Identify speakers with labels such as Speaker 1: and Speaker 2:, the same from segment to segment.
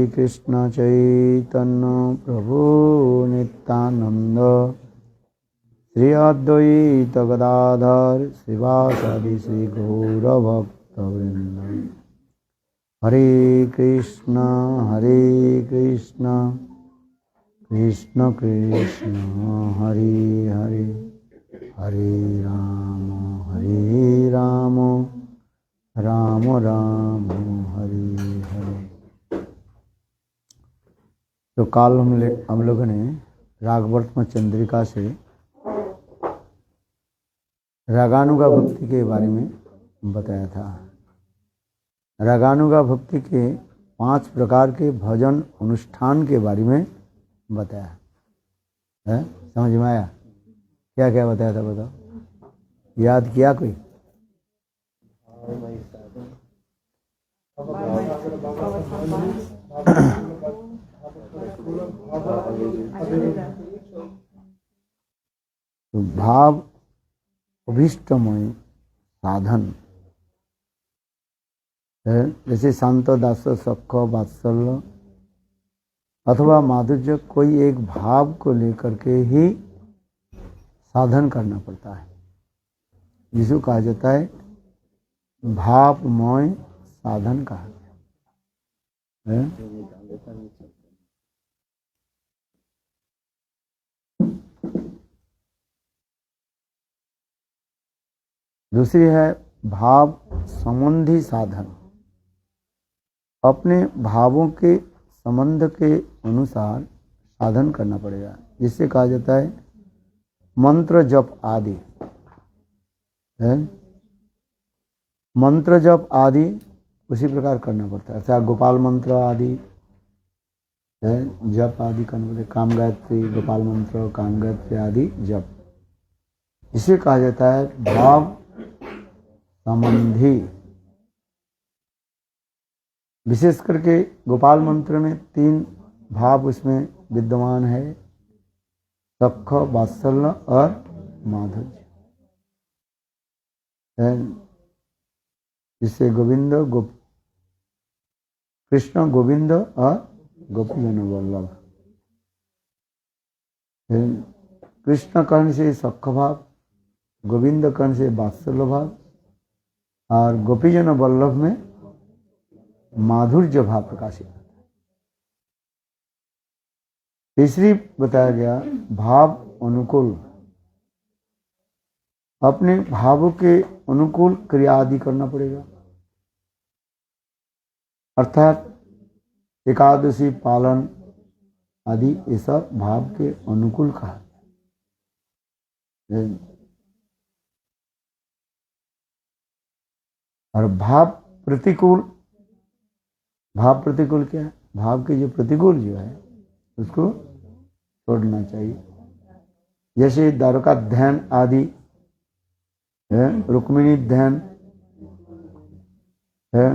Speaker 1: कृष्ण चैतन्य प्रभु नित्यानंद श्री अद्वैत गदाधर श्रीवासादि श्री गौरभक्तवृंद। हरे कृष्ण कृष्ण कृष्ण हरे हरे, हरे राम राम राम हरे हरे। तो कल हम लोगों ने रागवर्तम चंद्रिका से रागानुगा भक्ति के बारे में बताया था। रागानुगा भक्ति के 5 प्रकार के भजन अनुष्ठान के बारे में बताया है। समझ में आया? क्या क्या बताया था बताओ, याद किया कोई? तो भाव अभीष्टमय साधन है, जैसे शांत दास सख वात्सल्य अथवा माधुर्य, कोई एक भाव को लेकर के ही साधन करना पड़ता है, जिसको कहा जाता है भावमय साधन कहा गया है। दूसरी है भाव संबंधी साधन, अपने भावों के संबंध के अनुसार साधन करना पड़ेगा, जिससे कहा जाता है मंत्र जप आदि है। मंत्र जप आदि उसी प्रकार करना पड़ता है, अर्थात गोपाल मंत्र आदि है, जप आदि करना पड़ता है, काम गायत्री गोपाल मंत्र, काम गायत्री आदि जप, इसे कहा जाता है भाव संबंधी। विशेष करके गोपाल मंत्र में 3 भाव उसमें विद्यमान है, सख वात्सल्य और माधुर्य, जिससे गोविंद कृष्ण गोविंद और गोपीजन वल्लभ। कृष्ण कर्ण से सख भाव, गोविंद कर्ण से वात्सल्य भाव और गोपीजन वल्लभ में माधुर्य भाव प्रकाशित होता है। तीसरी बताया गया भाव अनुकूल, अपने भावों के अनुकूल क्रिया आदि करना पड़ेगा, अर्थात एकादशी पालन आदि ये सब भाव के अनुकूल कहा। और भाव प्रतिकूल, भाव प्रतिकूल क्या है? भाव के जो प्रतिकूल जो है उसको छोड़ना चाहिए, जैसे द्वारका ध्यान आदि है, रुक्मिणी ध्यान है,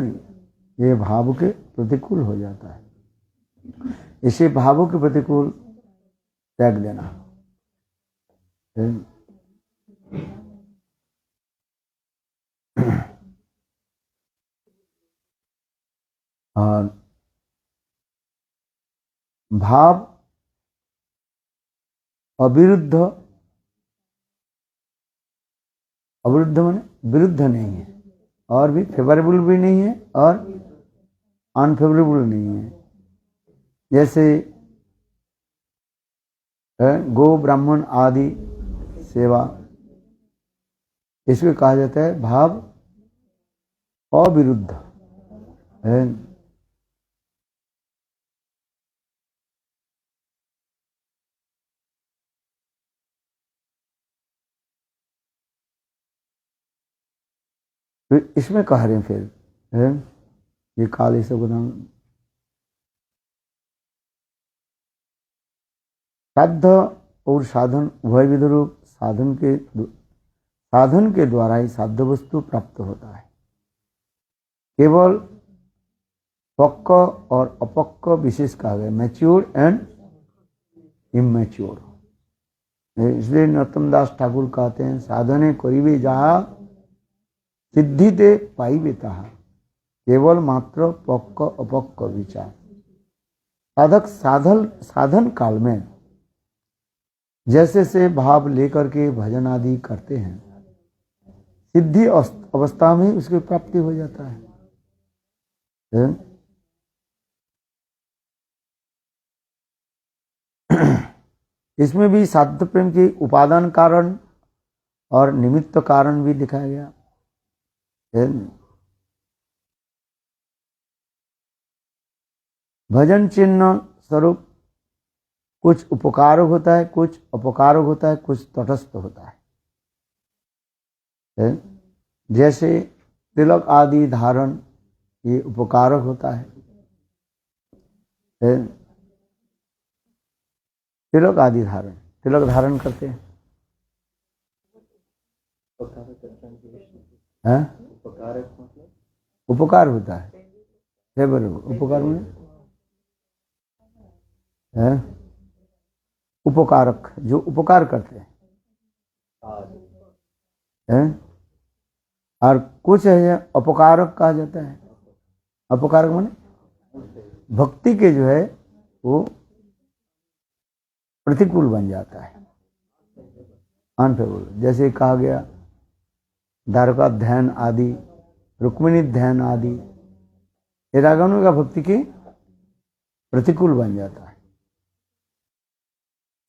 Speaker 1: ये भाव के प्रतिकूल हो जाता है। इसे भावों के प्रतिकूल त्याग देना है। और भाव अविरुद्ध, अविरुद्ध माने विरुद्ध नहीं है, और भी फेवरेबल भी नहीं है और अनफेवरेबल नहीं है। जैसे गो ब्राह्मण आदि सेवा, इसको कहा जाता है भाव अविरुद्ध है। तो इसमें कह रहे हैं फिर है? ये काल सब साध्य और साधन उभय विध रूप, साधन के द्वारा ही साध्य वस्तु प्राप्त होता है। केवल पक्क और अपक्क विशेष कहा गया, मैच्योर एंड इमैच्योर। इसलिए नरोत्तम दास ठाकुर कहते हैं साधने करीबे जहा सिद्धिते पाइबे ताहा, केवल मात्र पक्क अपक्क विचार। साधक साधन काल में जैसे से भाव लेकर के भजन आदि करते हैं, सिद्धि अवस्था में उसकी प्राप्ति हो जाता है। इसमें भी साध्य प्रेम के उपादान कारण और निमित्त कारण भी दिखाया गया है। भजन चिन्ह स्वरूप कुछ उपकारक होता है, कुछ अपकारक होता है, कुछ तटस्थ होता है। जैसे तिलक आदि धारण ये उपकारक होता है। तिलक आदि धारण, तिलक धारण करते हैं। उपकार होता है बराबर। उपकार में उपकारक, जो उपकार करते हैं। और कुछ है अपकारक कहा जाता है। अपकारक माने भक्ति के जो है वो प्रतिकूल बन जाता है, अनफेवरेबल। जैसे कहा गया द्वारका ध्यान आदि, रुक्मिणी ध्यान आदि, ये रागानु का भक्ति के प्रतिकूल बन जाता है।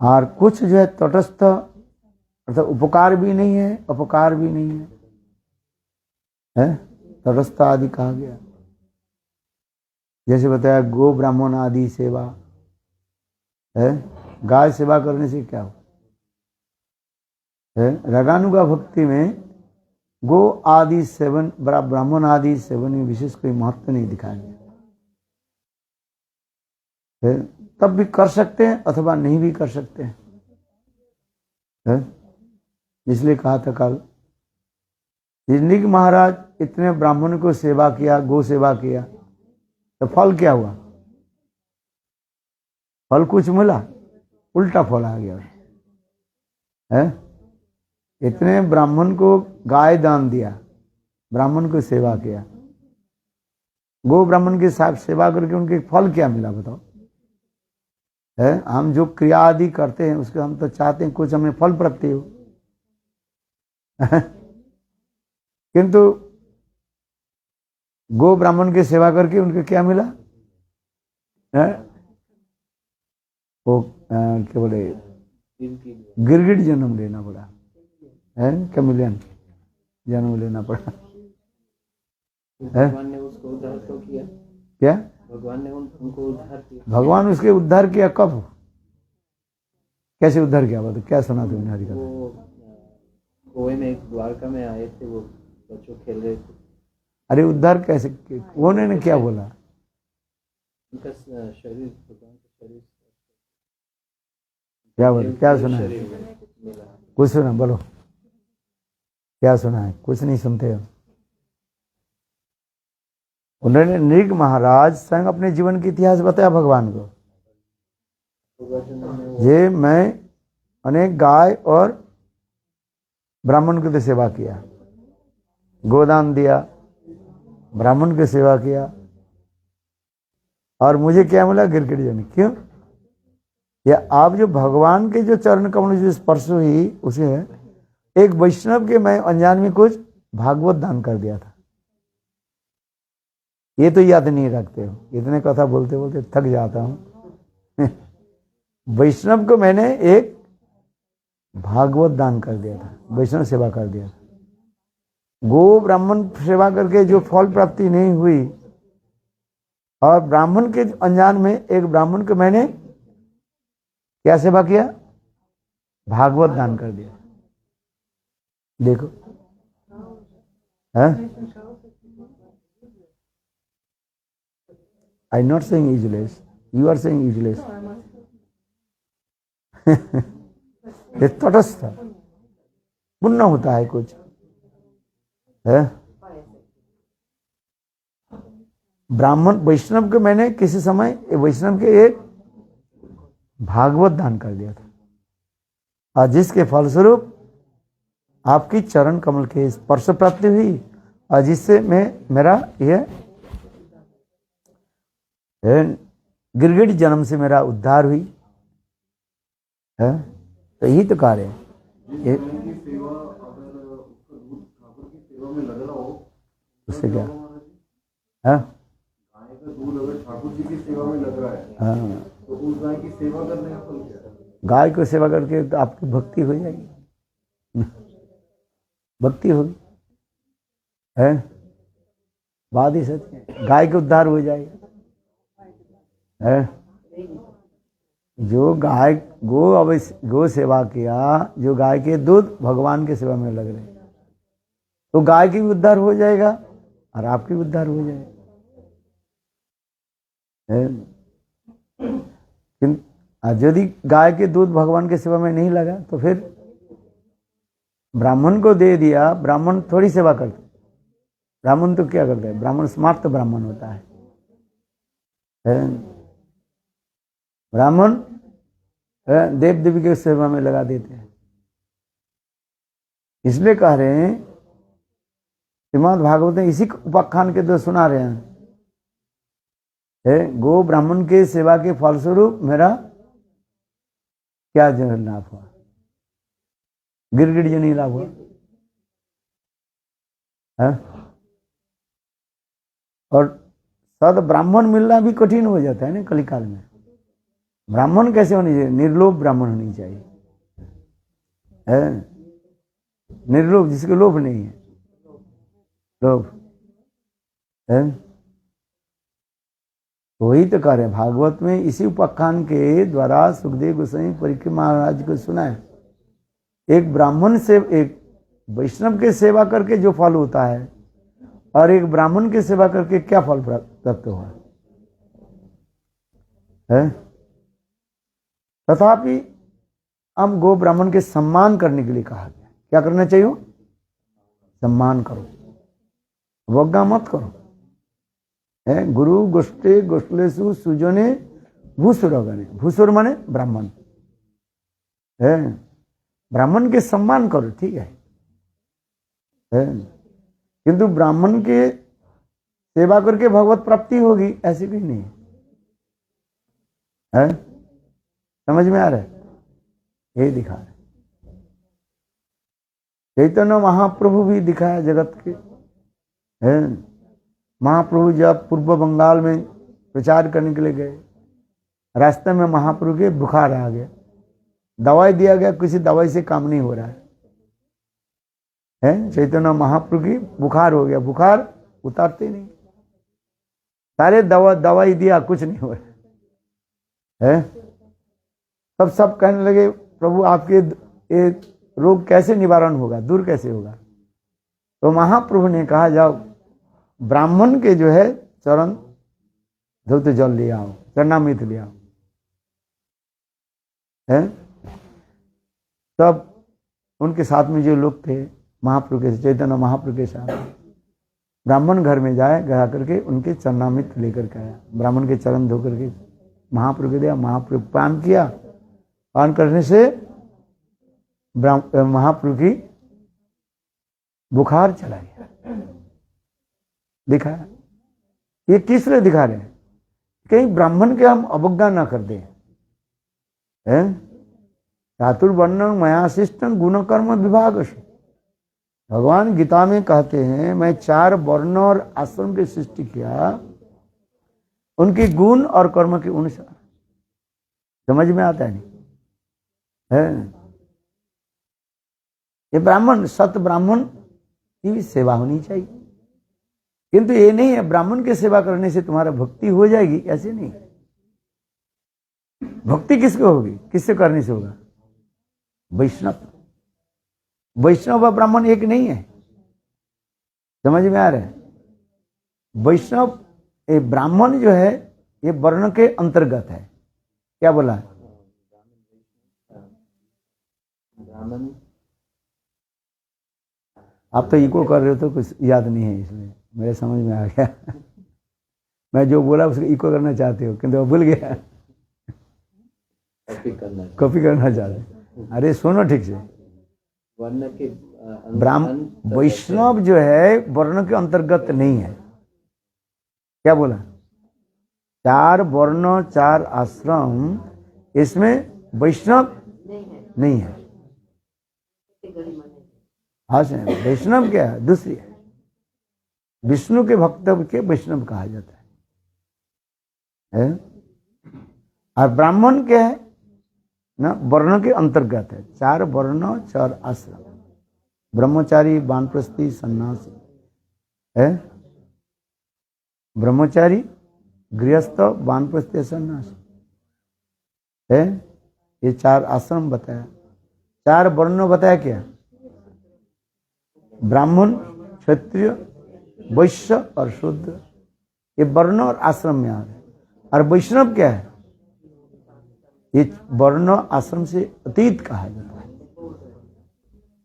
Speaker 1: और कुछ जो है तटस्थ, अर्थात उपकार भी नहीं है अपकार भी नहीं है, तटस्थ आदि कहा गया। जैसे बताया गो ब्राह्मण आदि सेवा है। गाय सेवा करने से क्या हो है? रागानुगा भक्ति में गो आदि सेवन, ब्राह्मण आदि सेवन में विशेष कोई महत्व नहीं दिखाया गया। तब भी कर सकते हैं अथवा नहीं भी कर सकते हैं। इसलिए कहा था कल, निग महाराज इतने ब्राह्मण को सेवा किया, गो सेवा किया, तो फल क्या हुआ? फल कुछ मिला? उल्टा फल आ गया है। इतने ब्राह्मण को गाय दान दिया, ब्राह्मण को सेवा किया, गो ब्राह्मण के साथ सेवा करके उनके फल क्या मिला बताओ? है हम जो क्रिया आदि करते हैं उसके हम तो चाहते हैं कुछ हमें फल प्राप्ति हो, किंतु गो ब्राह्मण की सेवा करके उनके क्या मिला है? वो क्या बोले, गिरगिट जन्म लेना पड़ा है, कैमिलियन जन्म लेना पड़ा। भगवान ने उसको उद्धार तो किया। क्या भगवान ने उनको उद्धार किया? भगवान उसके उद्धार किया कब? कैसे उद्धार किया? बताओ, क्या सुना तुमने हरि कथा? गोवे में द्वारका में आए थे, वो बच्चों खेल रहे थे। अरे उद्धार कैसे? उन्होंने क्या बोला? उनका शरीर, भगवान का शरीर क्या बोला? क्या सुना है? कुछ सुना बोलो, क्या सुना है? कुछ नहीं सुनते हो। उन्होंने नृग महाराज स्वयं अपने जीवन की इतिहास बताया भगवान को। ये मैं अनेक गाय और ब्राह्मण की सेवा किया, गोदान दिया, ब्राह्मण की सेवा किया, और मुझे क्या मिला? गिरगिट जन। क्यों? या आप जो भगवान के जो चरण कमल जो स्पर्श हुई उसे है, एक वैष्णव के मैं अनजान में कुछ भागवत दान कर दिया था। ये तो याद नहीं रखते हो, इतने कथा बोलते बोलते थक जाता हूं। वैष्णव को मैंने एक भागवत दान कर दिया था, वैष्णव सेवा कर दिया था। गो ब्राह्मण सेवा करके जो फल प्राप्ति नहीं हुई, और ब्राह्मण के अनजान में एक ब्राह्मण को मैंने क्या सेवा किया? भागवत दान कर दिया। देखो I am not saying useless, you are saying useless. ये तटस्थ पुण्य होता है कुछ है। ब्राह्मण वैष्णव को मैंने किसी समय वैष्णव के एक भागवत दान कर दिया था, और जिसके फलस्वरूप आपकी चरण कमल के स्पर्श प्राप्ति हुई, और जिससे मैं मेरा यह गिरगिट जन्म से मेरा उद्धार हुई है। तो यही तो कार्य है। उससे क्या है? ठाकुर जी की सेवा में लग रहा है, हाँ, तो उस गाय की सेवा करने का फल क्या है? गाय को सेवा करके तो आपकी भक्ति हो जाएगी, भक्ति होगी, है बात ही सच है। गाय के उद्धार हो जाएगा, है जो गाय गो सेवा किया, जो गाय के दूध भगवान के सेवा में लग रहे, तो गाय की भी उद्धार हो जाएगा और आपकी भी उद्धार हो जाएगा। यदि गाय के दूध भगवान के सेवा में नहीं लगा तो फिर ब्राह्मण को दे दिया, ब्राह्मण थोड़ी सेवा करते। ब्राह्मण तो क्या करते हैं? ब्राह्मण समाप्त ब्राह्मण होता है। ब्राह्मण देव देवी के सेवा में लगा देते हैं। इसलिए कह रहे हैं श्रीमद् भागवत में इसी उपाख्यान के दो सुना रहे हैं, गो ब्राह्मण के सेवा के फलस्वरूप मेरा क्या जन लाभ हुआ? गिरगिट जनी लाभ हुआ है? और सद ब्राह्मण मिलना भी कठिन हो जाता है ना कलिकाल में। ब्राह्मण कैसे होनी चाहिए? निर्लोभ ब्राह्मण होनी चाहिए, है निर्लोभ, जिसके लोभ नहीं है, लोभ है। वही तो कह रहे हैं भागवत में, इसी उपाख्यान के द्वारा सुखदेव गोस्वामी परीक्षित महाराज को सुना है। एक ब्राह्मण से, एक वैष्णव के सेवा करके जो फल होता है और एक ब्राह्मण की सेवा करके क्या फल प्राप्त हुआ है? तथापि हम गो ब्राह्मण के सम्मान करने के लिए कहा गया। क्या करना चाहिए? सम्मान करो, अवज्ञा मत करो। गुरु गोष्ठे गोष्ठलेसु सुजने भूसुरगणे, भूसुर माने ब्राह्मण, है ब्राह्मण के सम्मान करो, ठीक है, किंतु ब्राह्मण के सेवा करके भगवत प्राप्ति होगी ऐसी भी नहीं है। समझ में आ रहा है? यही दिखा रहे। चैतन्य महाप्रभु भी दिखाया जगत के, है महाप्रभु जब पूर्व बंगाल में प्रचार करने के लिए गए, रास्ते में महाप्रभु के बुखार आ गया, दवाई दिया गया, किसी दवाई से काम नहीं हो रहा है। चैतन्य महाप्रभु की बुखार हो गया, बुखार उतारते नहीं, सारे दवाई दिया, कुछ नहीं हो रहा है। तब सब कहने लगे प्रभु आपके ये रोग कैसे निवारण होगा, दूर कैसे होगा? तो महाप्रभु ने कहा जाओ ब्राह्मण के जो है चरण धौत जल ले आओ, चरणामृत ले आओ, है। तब उनके साथ में जो लोग थे महाप्रभु के, चैतन्य महाप्रभु के साथ ब्राह्मण घर में गया करके उनके चरणामृत लेकर के आया, ब्राह्मण के चरण धो करके महाप्रभु को दिया। महाप्रभु पान किया, पान करने से महाप्रभु की बुखार चला गया। दिखाया, ये किस लिए दिखा रहे हैं? कहीं ब्राह्मण के हम अवज्ञा ना कर दें। चातुर्वर्ण मयाशिष्टं गुण कर्म विभाग। भगवान गीता में कहते हैं मैं 4 वर्ण और आश्रम की सृष्टि किया, उनके गुण और कर्म के अनुसार। समझ में आता है? ये ब्राह्मण, सत ब्राह्मण की भी सेवा होनी चाहिए, किंतु ये नहीं है ब्राह्मण की सेवा करने से तुम्हारा भक्ति हो जाएगी, ऐसे नहीं। भक्ति किसको होगी, किससे करने से होगा? वैष्णव। वैष्णव और ब्राह्मण एक नहीं है। समझ में आ रहा है? वैष्णव, ये ब्राह्मण जो है ये वर्ण के अंतर्गत है। क्या बोला? ब्राह्मण। आप तो इको कर रहे हो तो कुछ याद नहीं है, इसलिए मेरे समझ में आ गया। मैं जो बोला उसको इको करना चाहते हो, किंतु भूल गया। कॉपी करना चाहते। अरे सुनो ठीक से,
Speaker 2: वर्ण के
Speaker 1: ब्राह्मण वैष्णव जो है वर्ण के अंतर्गत नहीं है। क्या बोला? चार वर्ण चार आश्रम, इसमें वैष्णव नहीं है। हाँ से वैष्णव क्या है? दूसरी है। विष्णु के भक्त के वैष्णव कहा जाता है? और ब्राह्मण क्या है ना, वर्ण के अंतर्गत है। चार वर्ण चार आश्रम, ब्रह्मचारी वानप्रस्थी सन्यासी है। ब्रह्मचारी गृहस्थ वानप्रस्थी सन्यासी है। ये चार आश्रम बताया। चार वर्ण बताया क्या? ब्राह्मण, क्षत्रिय, वैश्य और शूद्र। ये वर्ण और आश्रम में आ रहे। और वैष्णव क्या है? ये वर्ण आश्रम से अतीत कहा जाता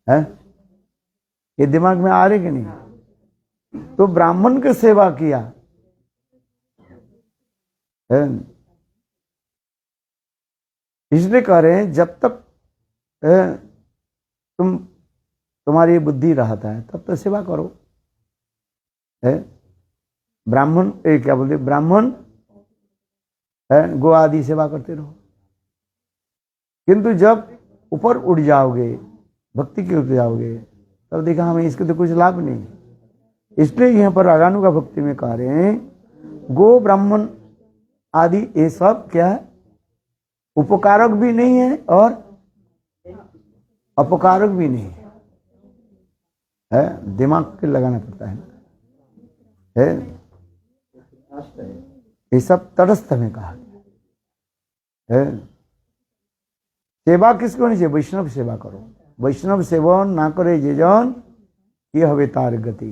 Speaker 1: है? ये दिमाग में आ रहे कि नहीं? तो ब्राह्मण की सेवा किया है, इसलिए कह रहे हैं जब तक तुम्हारी बुद्धि रहता है तब तक सेवा करो। ब्राह्मण क्या बोलते, ब्राह्मण गो आदि सेवा करते रहो। किंतु जब ऊपर उठ जाओगे, भक्ति की उठ जाओगे, तब देखा हमें इसके तो कुछ लाभ नहीं। इसलिए यहाँ पर रागानु का भक्ति में कह रहे हैं गो ब्राह्मण आदि ये सब क्या है? उपकारक भी नहीं है और अपकारक भी नहीं है। दिमाग के लगाना पड़ता है। ये सब तटस्थ में कहा गया है। सेवा किसको नहीं चाहिए? वैष्णव सेवा करो। वैष्णव सेवन ना करे जे जन ये हवे तार गति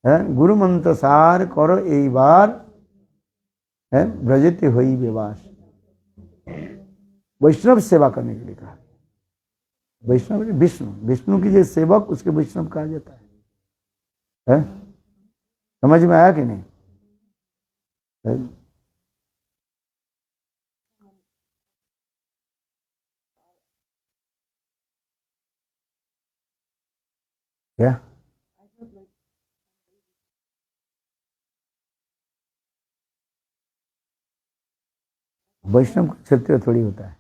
Speaker 1: है। गुरु मंत्र सार करो यही बार है, ब्रजते हुई विवास। वैष्णव सेवा करने के लिए कहा। वैष्णव विष्णु, विष्णु की जो सेवक उसके वैष्णव कहा जाता है? समझ में आया कि नहीं? है? क्या वैष्णव क्षत्रिय थोड़ी होता है।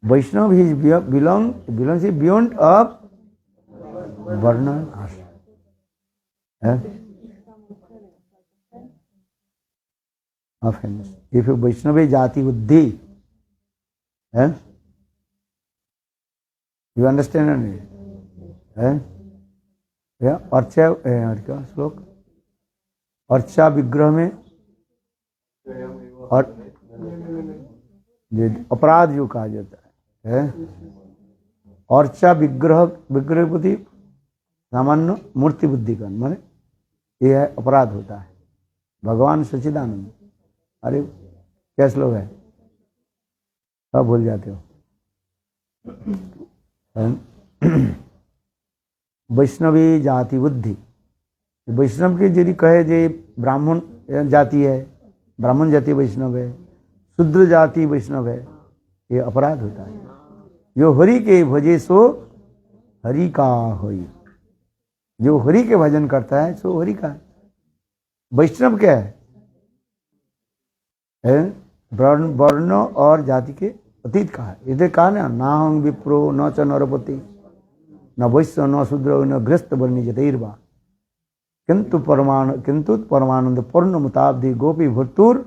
Speaker 1: वैष्णव ही बिलोंग्स बियॉन्ड ऑफ वर्ण आश्रम। इफ वैष्णव जाति बुद्धि है, यू अंडरस्टैंड? अर्चा क्या श्लोक? अर्चा विग्रह में और अपराध जो कहा जाता है, अर्चा विग्रह, विग्रह बुद्धि सामान्य मूर्ति बुद्धि का माने ये है, अपराध होता है। भगवान सच्चिदानंद, अरे क्या श्लोक है? सब भूल जाते हो। वैष्णवी जाति बुद्धि, वैष्णव के यदि कहे जे ब्राह्मण जाति है, ब्राह्मण जाति वैष्णव है, शूद्र जाति वैष्णव है, ये अपराध होता है। जो हरि के भजे सो हरि का होई। जो हरि के भजन करता है सो हरि का है। वैष्णव क्या है? वर्ण और जाति के अतीत का है। इधर कहा ना, ना हंग विप्रो न च नरपति न वैश्य न शूद्र न गृहस्थ वर्णी जतैर्वा किंतु परमानंद पूर्ण मुताब्दी गोपी भट्टुर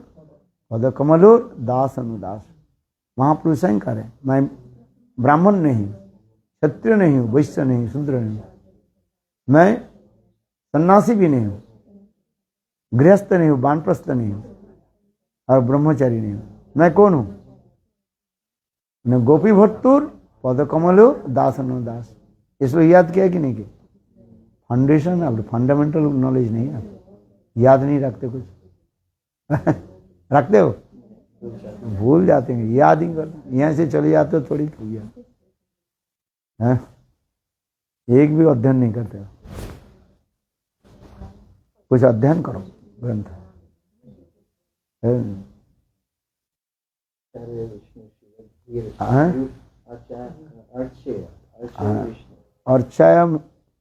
Speaker 1: पद कमलो दास अनुदास। महापुरुष शंकर है, मैं ब्राह्मण नहीं, क्षत्रिय नहीं हूँ, वैश्य नहीं, शूद्र नहीं, मैं सन्यासी भी नहीं हूँ, गृहस्थ नहीं हूँ, वानप्रस्थ नहीं हूँ और ब्रह्मचारी नहीं हूँ। मैं कौन हूँ? मैं गोपी भट्टुर पद कमलो दास अनुदास। इसलिए याद किया कि नहीं? कि फाउंडेशन अब फंडामेंटल नॉलेज नहीं है, याद नहीं रखते कुछ रखते हो, भूल जाते हैं, याद ही करते। यहाँ से चले जाते हो थोड़ी भूल जाते हैं, एक भी अध्ययन नहीं करते हो। कुछ अध्ययन करो ग्रंथ।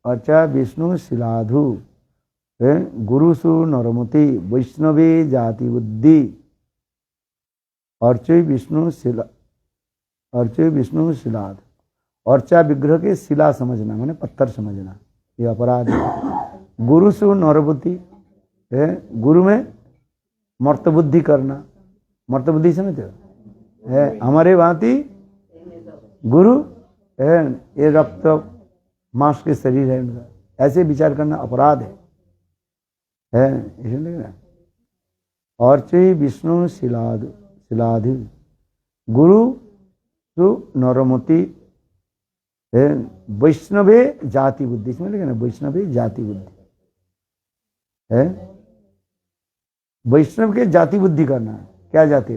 Speaker 1: अर्चा विष्णु शिलाधु गुरुसु नरमति वैष्णवे जाति बुद्धि अर्चय विष्णु शिला, अर्चय विष्णु शिलाद। अर्चा विग्रह के शिला समझना माने पत्थर समझना, ये अपराध है। गुरुसु नरबुद्धि, गुरु में मर्त बुद्धि करना, मर्त बुद्धि समझते हो, हमारे भांति गुरु ये रक्त मांस के शरीर है उनका, ऐसे विचार करना अपराध है इसलिए। अर्चय विष्णु शिलाद शिलाधि गुरु सु नरमति वैष्णवे जाति बुद्धि, इसमें लिखा ना वैष्णवे जाति बुद्धि है। वैष्णव के जाति बुद्धि करना, क्या जाति?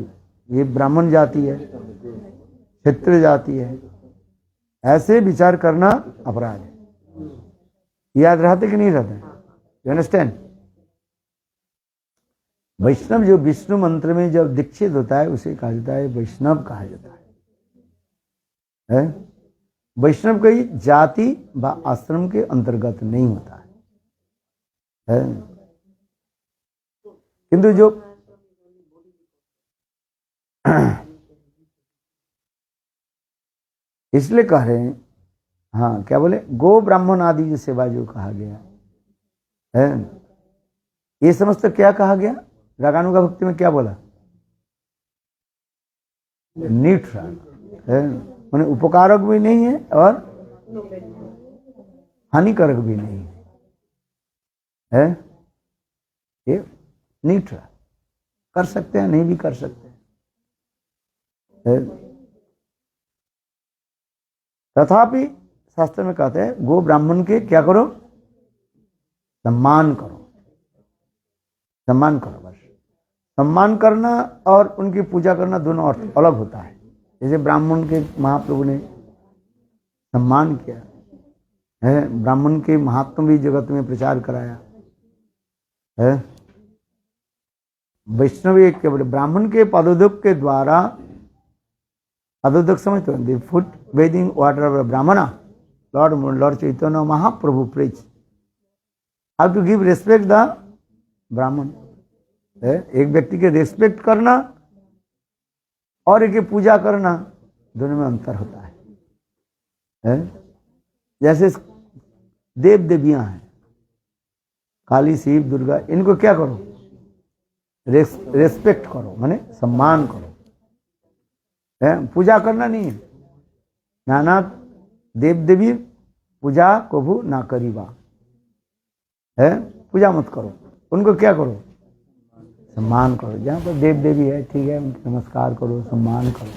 Speaker 1: ये ब्राह्मण जाति है, क्षत्रिय जाति है, ऐसे विचार करना अपराध है। याद रहते कि नहीं रहते? You understand? वैष्णव जो विष्णु मंत्र में जब दीक्षित होता है उसे कहा जाता है वैष्णव कहा जाता है। वैष्णव कोई जाति व आश्रम के अंतर्गत नहीं होता है। किंतु जो इसलिए कह रहे हैं, हाँ क्या बोले, गो ब्राह्मण आदि की सेवा जो कहा गया है, ये समस्त क्या कहा गया? रागानुगा भक्ति में क्या बोला? न्यूट्रल है, माने उपकारक भी नहीं है और हानिकारक भी नहीं है, ये न्यूट्रल, कर सकते हैं नहीं भी कर सकते हैं। तथापि शास्त्र में कहते हैं गो ब्राह्मण के क्या करो? सम्मान करो, सम्मान करो। बस सम्मान करना और उनकी पूजा करना दोनों अर्थ अलग होता है। जैसे ब्राह्मण के महाप्रभु ने सम्मान किया है, ब्राह्मण के महात्म भी जगत में प्रचार कराया है। वैष्णव एक के बोले ब्राह्मण के पदोदक के द्वारा, पदोदक समझते हो, the foot bathing water of Brahmana, lord Chaitanya Mahaprabhu praise how to give respect the Brahmin. एक व्यक्ति के रेस्पेक्ट करना और एक पूजा करना, दोनों में अंतर होता है। जैसे देव देवियां हैं, काली, शिव, दुर्गा, इनको क्या करो? रेस्पेक्ट करो, माने सम्मान करो। पूजा करना नहीं है। नाना देव देवी पूजा कभू ना करीबा, पूजा मत करो, उनको क्या करो? सम्मान करो। जहाँ पर देव देवी है ठीक है, नमस्कार करो, सम्मान करो,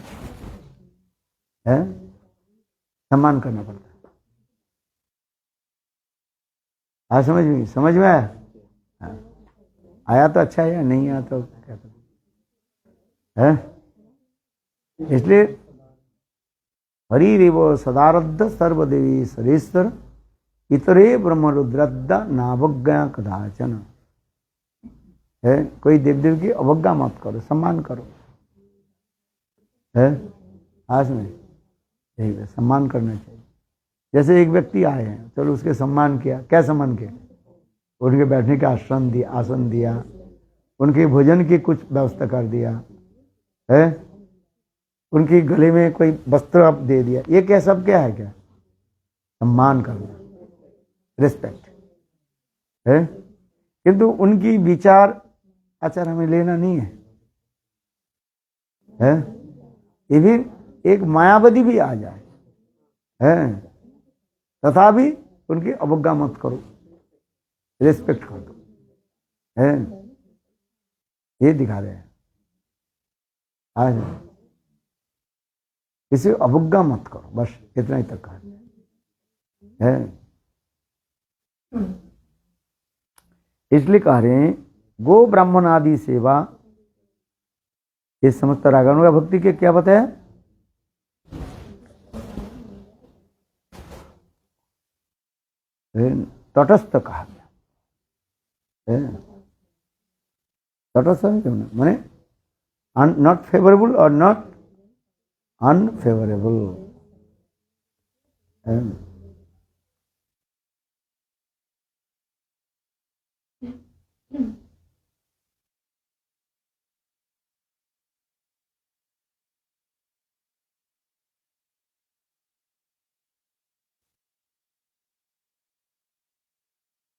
Speaker 1: सम्मान करना पड़ता है। हाँ समझ में आया? आया तो अच्छा है, या नहीं आया तो क्या है? इसलिए हरि रेव सदारद्ध सर्वदेवी सरेश्वर इतरे ब्रह्म रुद्रद्दा नावज्ञा कदाचन। कोई देव देव की अवज्ञा मत करो, सम्मान करो। आज में यही है, सम्मान करना चाहिए। जैसे एक व्यक्ति आए हैं, चलो उसके सम्मान किया, क्या सम्मान किया? उनके बैठने का आसन दिया, उनके भोजन की कुछ व्यवस्था कर दिया है, उनके गले में कोई वस्त्र आप दे दिया। ये क्या सब क्या है? क्या सम्मान करना, रिस्पेक्ट है। किंतु उनकी विचार आचार हमें लेना नहीं है। इवन एक मायावती भी आ जाए तथापि उनकी अवज्ञा मत करो, रिस्पेक्ट कर दो। ये दिखा रहे हैं आज, किसी अवज्ञा मत करो, बस इतना ही तक कहा है। इसलिए कह रहे हैं गो ब्राह्मण आदि सेवा, ये समस्त रागानुगा भक्ति के क्या बताया? तटस्थ कहा गया। तटस्थ माने नॉट फेवरेबल और नॉट अनफेवरेबल।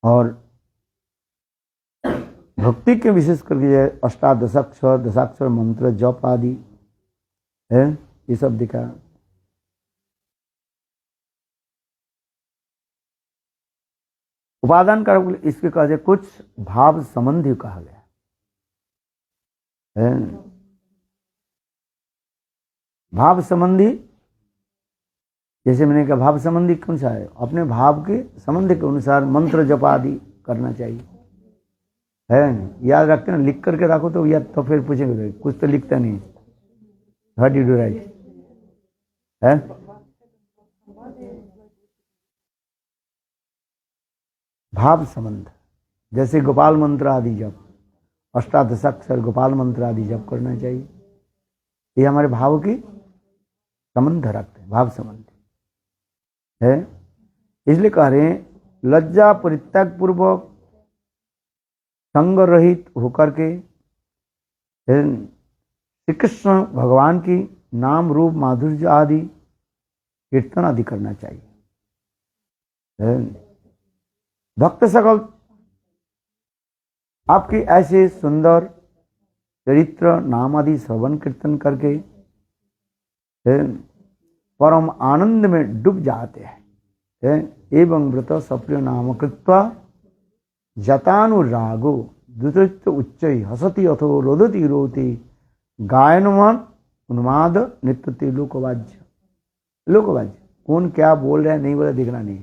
Speaker 1: और भक्ति के विशेष करके अष्टादशाक्षर दशाक्षर मंत्र जप आदि है, ये सब दिखा। उपादान कारक इसके कहा जाए कुछ भाव संबंधी कहा गया है। भाव संबंधी, जैसे मैंने कहा भाव संबंधी कौन सा है, अपने भाव के संबंध के अनुसार मंत्र जप आदि करना चाहिए है। याद रखते ना, लिख करके रखो तो याद, तो फिर पूछेंगे कुछ तो लिखता नहीं, व्हाट डिड यू राइट है। भाव संबंध, जैसे गोपाल मंत्र आदि जप, अष्टादशाक्षर गोपाल मंत्र आदि जप करना चाहिए, ये हमारे भाव की संबंध रखते हैं, भाव संबंध है। इसलिए कह रहे हैं लज्जा परित्याग पूर्वक संग रहित होकर के श्री कृष्ण भगवान की नाम रूप माधुर्य आदि कीर्तन आदि करना चाहिए। भक्त सकल आपके ऐसे सुंदर चरित्र नाम आदि श्रवण कीर्तन करके परम आनंद में डूब जाते हैं। एवं व्रत सप्रिय नाम कृत्वा जतानुरागो द्वितीय उच्च हसती अथो रोदती रोती गायनमान उन्माद नित्यति लोकवाज्य। लोकवाज्य कौन क्या बोल रहे हैं नहीं बोल रहे दिखना नहीं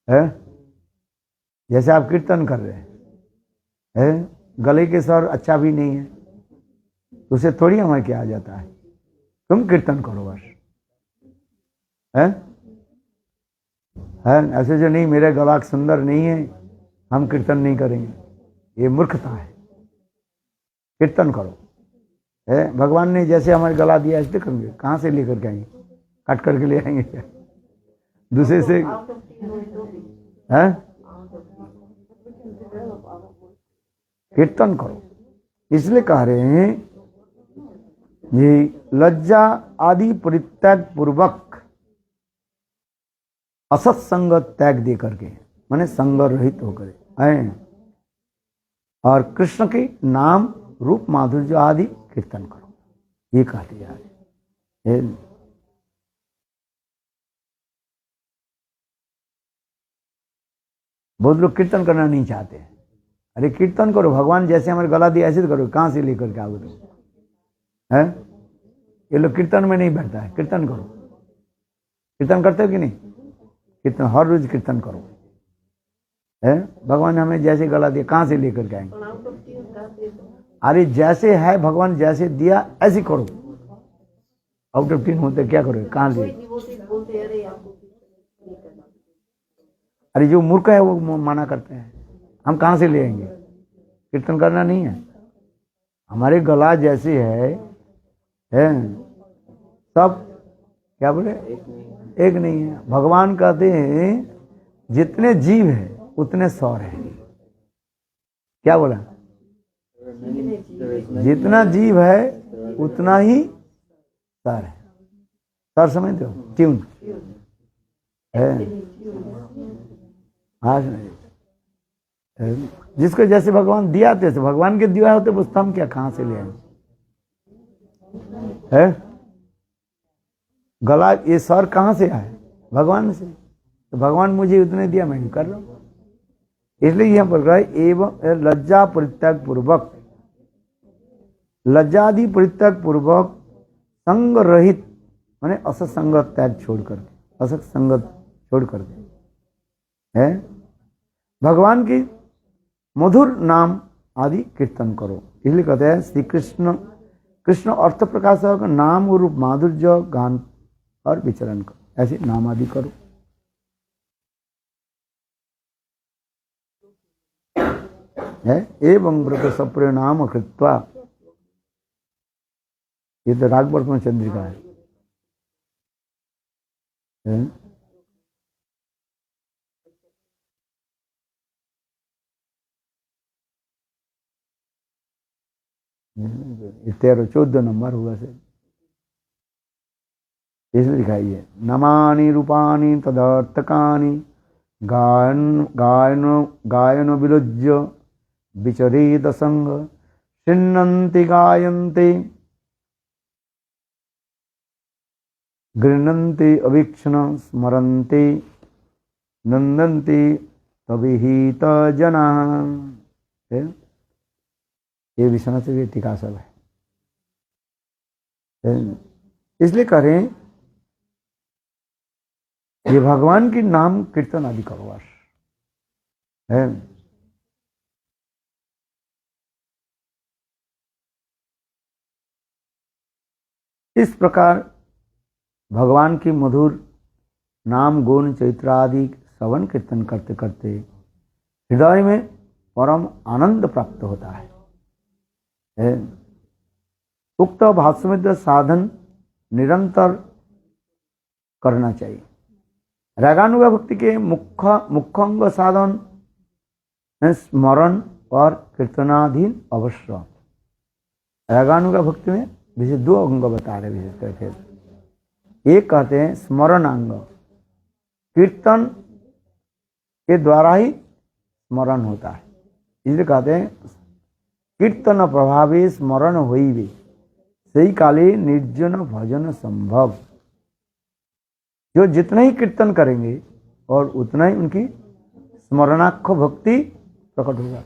Speaker 1: है। जैसे आप कीर्तन कर रहे हैं, गले के स्वर अच्छा भी नहीं है तो उसे थोड़ी हमें क्या आ जाता है, तुम कीर्तन करो बस है। ऐसे जो नहीं मेरे गला सुंदर नहीं है हम कीर्तन नहीं करेंगे, ये मूर्खता है। कीर्तन करो है। भगवान ने जैसे हमारे गला दिया ऐसे करेंगे, कहाँ से लेकर के आएंगे, काट करके ले आएंगे क्या दूसरे से है। कीर्तन करो, इसलिए कह रहे हैं ये लज्जा आदि परित्याग पूर्वक असत संग त्याग दे करके, माने संग रहित होकर और कृष्ण के नाम रूप माधुर्य आदि कीर्तन करो, ये कहते जा रहे। बहुत लोग कीर्तन करना नहीं चाहते हैं। अरे कीर्तन करो, भगवान जैसे हमारे गला दिया ऐसे करो, कहां से लेकर के आओगे तुम है। ये लोग कीर्तन में नहीं बैठता है। कीर्तन करो, कीर्तन करते हो कि नहीं, कीर्तन हर रोज कीर्तन करो है। भगवान ने हमें जैसे गला दिया कहां से लेकर के आएंगे। अरे जैसे है भगवान जैसे दिया ऐसे करो, आउट ऑफ 10 होते क्या करोगे, कहां से। अरे जो मूर्ख है वो माना करते हैं, हम कहां से ले आएंगे। कीर्तन करना नहीं है, हमारे गला जैसे है सब क्या बोले एक नहीं है। भगवान कहते हैं जितने जीव है उतने स्वर है। क्या बोला, जितना जीव है उतना ही स्वर है। स्वर समझते हो, ट्यून है। जिसको जैसे भगवान दिया तैसे, भगवान के दिया होते बस हम क्या कहां से ले आए है। गला ये स्वर कहां से आए, भगवान से। तो भगवान मुझे उतने दिया मैं कर रहा हूं। इसलिए यहां पर कहा एवं लज्जा परित्याग पूर्वक, लज्जादि परित्याग पूर्वक संग रहित माने असत्संग त्याग छोड़ करके, असत्संगत छोड़ करके है भगवान की मधुर नाम आदि कीर्तन करो। इसलिए कहते हैं श्री कृष्ण कृष्ण अर्थ प्रकाशक नाम रूप माधुर्य गान और विचरण करो, ऐसे नाम आदि करो है। एवं व्रत सप्रिय नाम कृत्वा, ये तो राग वर्तमान चंद्रिका है। 13-14 नंबर होगा से, इसलिए दिखाई है नमानि रूपानि तदर्थकानि गायन विलोज्य विचरित संग शृण्वन्ति गायन्ति गृह्णन्ति अवीक्षण स्मरन्ति नंदन्ति तविहित जनाः। ये विष्णु से भी टीका सब है। इसलिए करें ये भगवान की नाम कीर्तन आदि करो है। इस प्रकार भगवान की मधुर नाम गुण चैत्र आदि श्रवण कीर्तन करते करते हृदय में परम आनंद प्राप्त होता है। उक्त भावसमुद्र साधन निरंतर करना चाहिए। रागानुगा भक्ति के मुख्य अंग साधन स्मरण और कीर्तनाधीन अवश्य। रागानुगा भक्ति में विशेष 2 अंग बता रहे विशेष करके। एक कहते हैं स्मरण अंग, कीर्तन के द्वारा ही स्मरण होता है, इसलिए कहते हैं कीर्तन प्रभावी स्मरण होइबे सही काले निर्जन भजन संभव। जो जितना ही कीर्तन करेंगे और उतना ही उनकी स्मरणाक्ष भक्ति प्रकट होगा।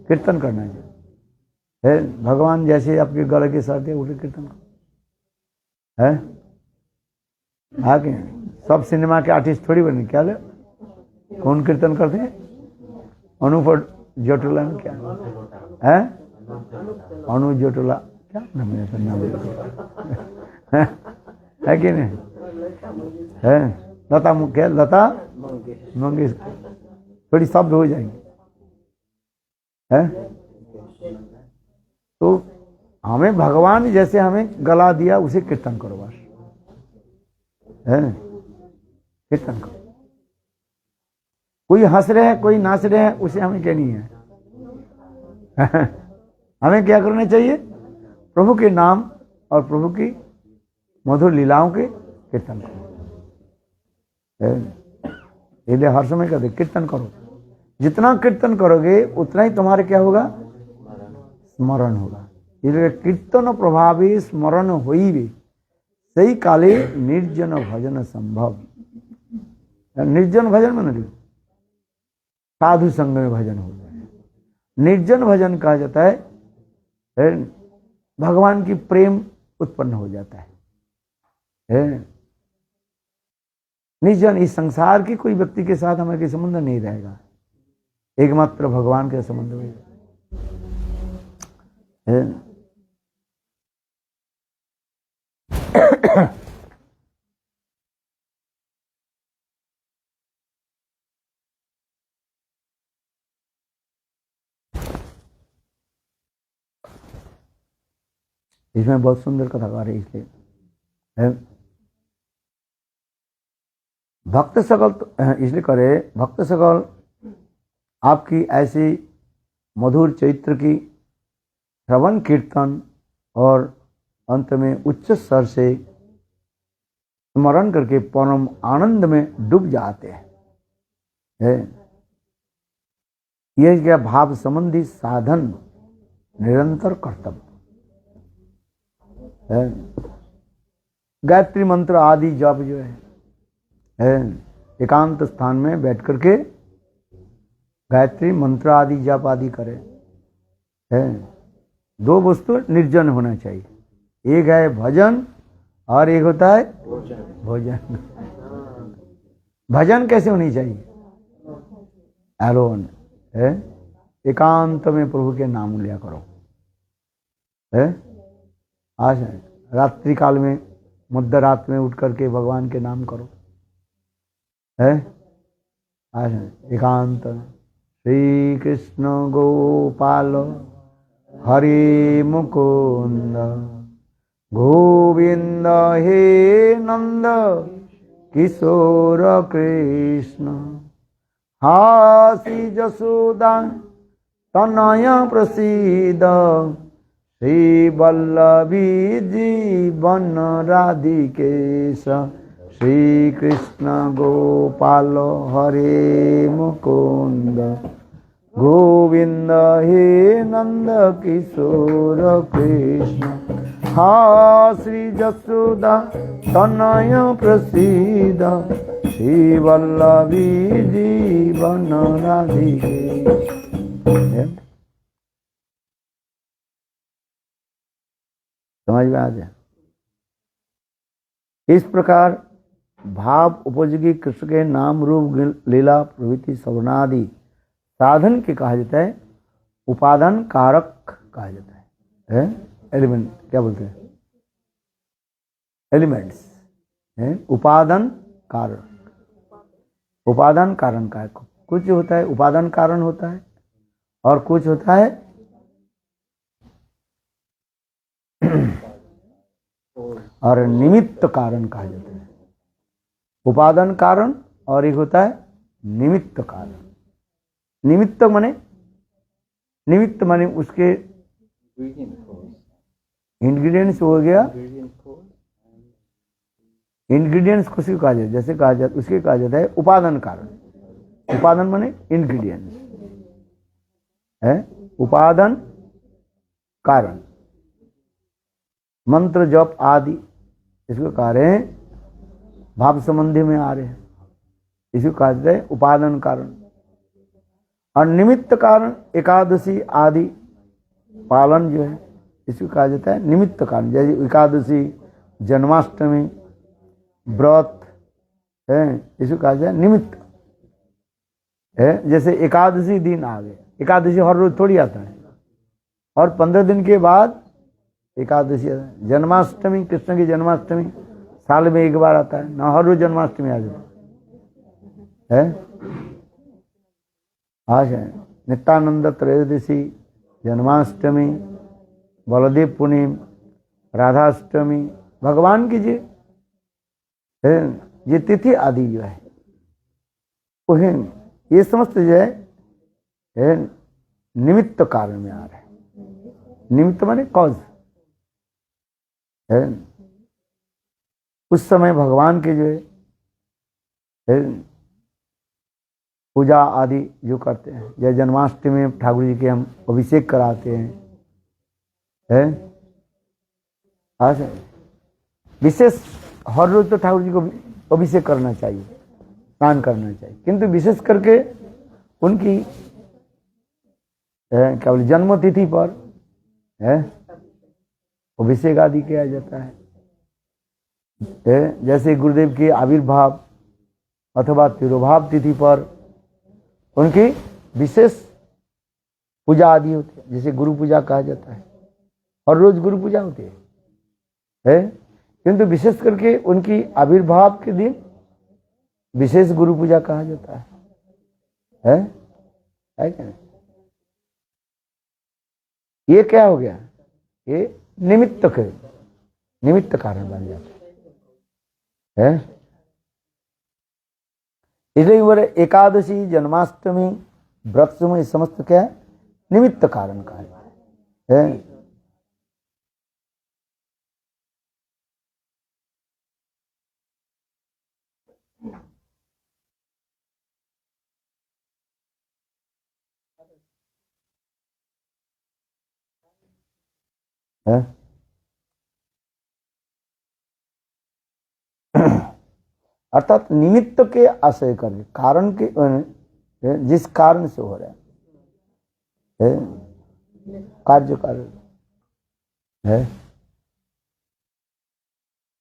Speaker 1: कीर्तन करना है। भगवान जैसे आपके गले के साथ है उसे कीर्तन है। आगे सब सिनेमा के आर्टिस्ट थोड़ी बने, क्या ले कौन कीर्तन करते हैं? अनुप जटोला में क्या है? अनु जटोला क्या नाम है कि नहीं है? लता मुख्य लता मंगेशकर, थोड़ी शब्द हो जाएंगे है। तो हमें भगवान जैसे हमें गला दिया उसे कीर्तन करो बस है। कीर्तन करो। कोई हंस रहे हैं कोई नाच रहे हैं उसे हमें क्या नहीं है। हमें क्या करना चाहिए? प्रभु के नाम और प्रभु की मधुर लीलाओं के कीर्तन करो। इसलिए हर समय कहते कीर्तन करो। जितना कीर्तन करोगे उतना ही तुम्हारे क्या होगा? स्मरण होगा। इसलिए कीर्तन प्रभावी स्मरण होइबे सही काले निर्जन भजन संभव। निर्जन भजन में नहीं, साधु संग में भजन हो जाए। निर्जन भजन कहा जाता है भगवान की प्रेम उत्पन्न हो जाता है। निर्जन, इस संसार की कोई व्यक्ति के साथ हमारे संबंध नहीं रहेगा, एकमात्र भगवान के संबंध में है। इसमें बहुत सुंदर कथाकार है। इसलिए भक्त सकल, इसलिए करे भक्त सकल आपकी ऐसी मधुर चैत्र की श्रवण कीर्तन और अंत में उच्च स्वर से स्मरण करके परम आनंद में डूब जाते हैं। यह क्या भाव संबंधी साधन निरंतर कर्तव्य है। गायत्री मंत्र आदि जप जो है एकांत स्थान में बैठ करके गायत्री मंत्र आदि जप आदि करे है। 2 वस्तु निर्जन होना चाहिए, एक है भजन और एक होता है भोजन। भजन कैसे होनी चाहिए? एलोन है, एकांत में प्रभु के नाम लिया करो है। आज रात्रि काल में मध्य रात में उठ करके भगवान के नाम करो है। आज एकांत श्री कृष्ण गोपाल हरि मुकुंद गोविंद हे नंद किशोर कृष्ण हासी जसोदा तनय प्रसीद श्री वल्लभी जीवन राधिकेश श्री कृष्ण गोपाल हरे मुकुंद गोविंद हे नंद किशोर कृष्ण हा श्री जसोदा तनय प्रसीद श्री वल्लभी जीवन राधिकेश। समझ में आ गया? इस प्रकार भाव उपयोगी कृष्ण के नाम रूप लीला प्रवृत्ति सवर्णादि साधन के कहा जाता है, उपादान कारक कहा जाता है? एलिमेंट क्या बोलते हैं? एलिमेंट्स है, उपादान कारण। उपादान कारण का है, कुछ होता है उपादान कारण होता है और कुछ होता है और निमित्त कारण कहा जाता है। उपादान कारण और एक होता है निमित्त कारण। निमित्त माने उसके इंग्रेडिएंट्स हो गया, इंग्रेडिएंट्स किसी को कहा जाता है, जैसे कहा जाता उसके कहा जाता है उपादान कारण। उपादान माने इंग्रेडिएंट्स है, उपादान कारण। मंत्र जप आदि इसको कह रहे हैं, भाव संबंधी में आ रहे हैं, इसको कहा जाता है उपादान कारण। और निमित्त कारण एकादशी आदि पालन जो है इसको कहा जाता है निमित्त कारण। जैसे एकादशी, जन्माष्टमी, व्रत है, इसको कहा जाता है निमित्त है। जैसे एकादशी दिन आ गए, एकादशी हर रोज थोड़ी आता है, और 15 दिन के बाद एकादशी। जन्माष्टमी, कृष्ण की जन्माष्टमी साल में एक बार आता है ना, हर रोज जन्माष्टमी आ जाती है। आज है नित्यानंद त्रयोदशी, जन्माष्टमी, बलदेव पूर्णिम, राधाष्टमी, भगवान की जी ये तिथि आदि जो है ये समस्त जो है निमित्त कारण में आ रहा है। निमित्त माने कॉज है। उस समय भगवान के जो है पूजा आदि जो करते हैं, जैसे जन्माष्टमी में ठाकुर जी के हम अभिषेक कराते हैं, विशेष हर रोज तो ठाकुर जी को अभिषेक करना चाहिए, स्नान करना चाहिए, किंतु विशेष करके उनकी क्या बोले जन्म तिथि पर अभिषेक आदि किया जाता है। जैसे गुरुदेव के आविर्भाव अथवा तिरोभाव तिथि पर उनकी विशेष पूजा आदि होती है, जैसे गुरु पूजा कहा जाता है। हर रोज गुरु पूजा होती है, किंतु विशेष करके उनकी आविर्भाव के दिन विशेष गुरु पूजा कहा जाता है क्या? ये क्या हो गया? ये निमित्त कारण बन जाता है। इसलिए वो एकादशी, जन्माष्टमी, व्रत में समस्त क्या है? निमित्त कारण का है। अर्थात निमित्त के आशय करके, कारण के जिस कारण से हो रहा है कार्य कारण है।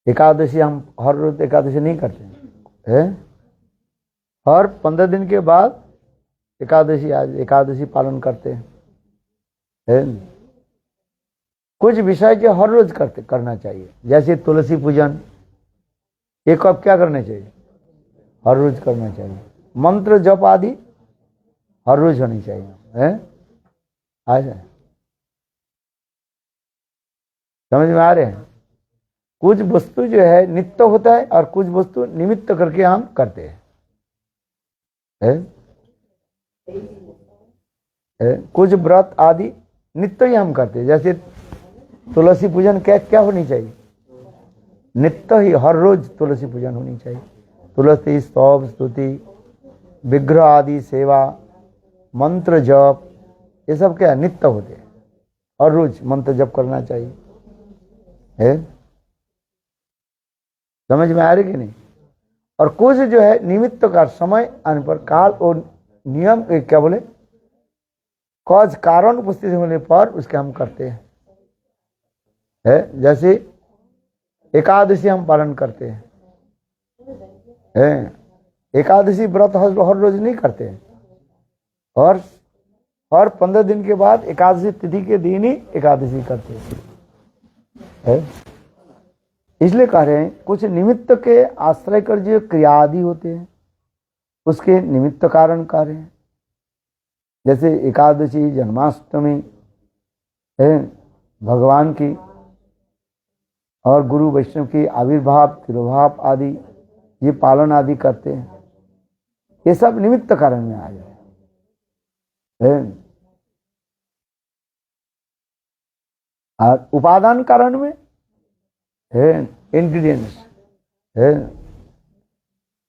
Speaker 1: एकादशी हम हर रोज एकादशी नहीं करते हैं, हर 15 दिन के बाद एकादशी पालन करते हैं। कुछ विषय के हर रोज करना चाहिए, जैसे तुलसी पूजन, एक कब क्या करना चाहिए? हर रोज करना चाहिए। मंत्र जप आदि हर रोज होनी चाहिए। समझ में आ रहे हैं? कुछ वस्तु जो है नित्य होता है और कुछ वस्तु निमित्त करके हम करते हैं। कुछ व्रत आदि नित्य ही हम करते हैं। जैसे तुलसी पूजन क्या क्या होनी चाहिए? नित्य ही, हर रोज तुलसी पूजन होनी चाहिए। तुलसी स्तव स्तुति, विग्रह आदि सेवा, मंत्र जप, ये सब क्या नित्य होते हैं। हर रोज मंत्र जप करना चाहिए। है समझ में आ रही कि नहीं? और कुछ जो है निमित्त का समय आने पर, काल और नियम क्या बोले, कौज कारण उपस्थित होने पर उसके हम करते हैं। जैसे एकादशी हम पालन करते हैं। एकादशी व्रत हर रोज नहीं करते हैं, और हर 15 दिन के बाद एकादशी तिथि के दिन ही एकादशी करते हैं। इसलिए कह रहे हैं कुछ निमित्त के आश्रय कर जो क्रिया आदि होते हैं उसके निमित्त कारण कार्य हैं। जैसे एकादशी, जन्माष्टमी, भगवान की और गुरु वैष्णव की आविर्भाव, तिरुभाव आदि, ये पालन आदि करते हैं। ये सब निमित्त कारण में आ जाए। और उपादान कारण में इंग्रीडियंट्स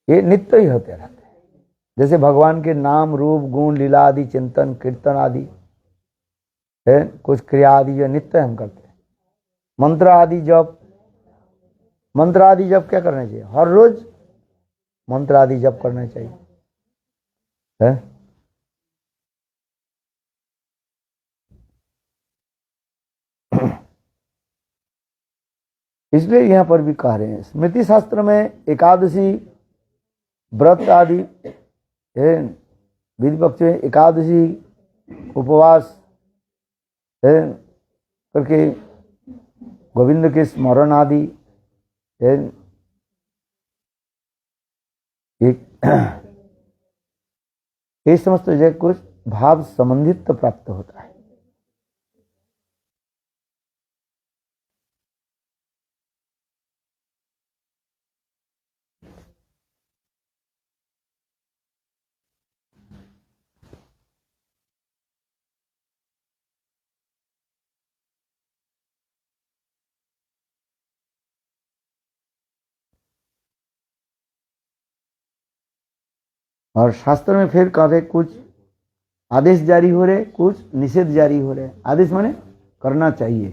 Speaker 1: ये नित्य ही होते रहते हैं। जैसे भगवान के नाम, रूप, गुण, लीला आदि, चिंतन, कीर्तन आदि, कुछ क्रिया आदि जो नित्य हम करते हैं। मंत्र आदि जप, मंत्र आदि जप क्या करना चाहिए? हर रोज मंत्र आदि जप करना चाहिए। इसलिए यहां पर भी कह रहे हैं, स्मृति शास्त्र में एकादशी व्रत आदि, विधि पक्ष में एकादशी उपवास करके गोविंद के स्मरण आदि, ये समस्त जो कुछ भाव संबंधित प्राप्त होता है। और शास्त्र में फिर कहते कुछ आदेश जारी हो रहे, कुछ निषेध जारी हो रहे। आदेश माने करना चाहिए,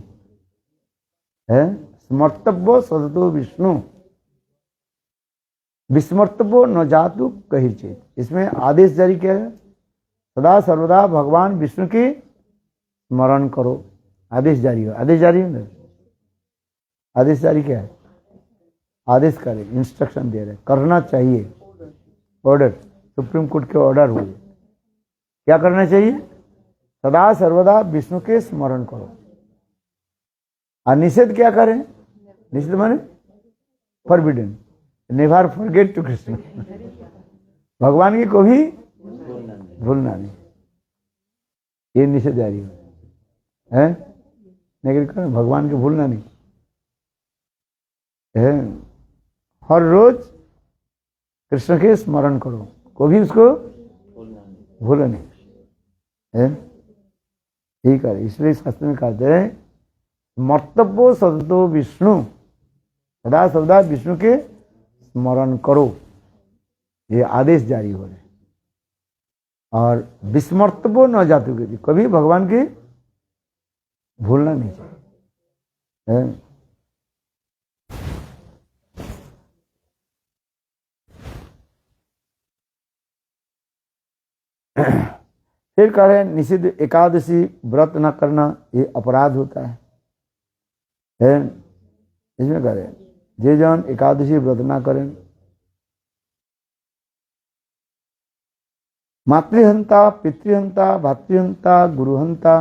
Speaker 1: स्मर्तव्य सदतो विष्णु विस्मर्तव्य न जातु कही चेत। इसमें आदेश जारी क्या है? सदा सर्वदा भगवान विष्णु की स्मरण करो। आदेश जारी हो, आदेश जारी हो ना, आदेश जारी क्या है? आदेश करे, इंस्ट्रक्शन दे रहे, करना चाहिए, ऑर्डर, सुप्रीम कोर्ट के ऑर्डर हुए। क्या करना चाहिए? सदा सर्वदा विष्णु के स्मरण करो। और निषेध क्या करें? निषेध माने forbidden, never forget to Krishna. भगवान की को भी भूलना नहीं, ये निषेध जारी है। लेकिन भगवान को भूलना नहीं है। हर रोज कृष्ण के स्मरण करो, को भी उसको भूलना नहीं है। ठीक है, इसलिए शास्त्र में कहते हैं मर्तव्य सदतो विष्णु, सदा सर्वदा विष्णु के स्मरण करो, ये आदेश जारी हो रहे। और विस्मर्तव्य न जातु के, कभी भगवान की भूलना नहीं चाहिए। फिर कह रहे हैं निषिद्ध एकादशी व्रत न करना, ये अपराध होता है। इसमें कह रहे हैं जे जन एकादशी व्रत ना करें, मातृहंता, पितृहंता, भातृहंता, गुरुहंता,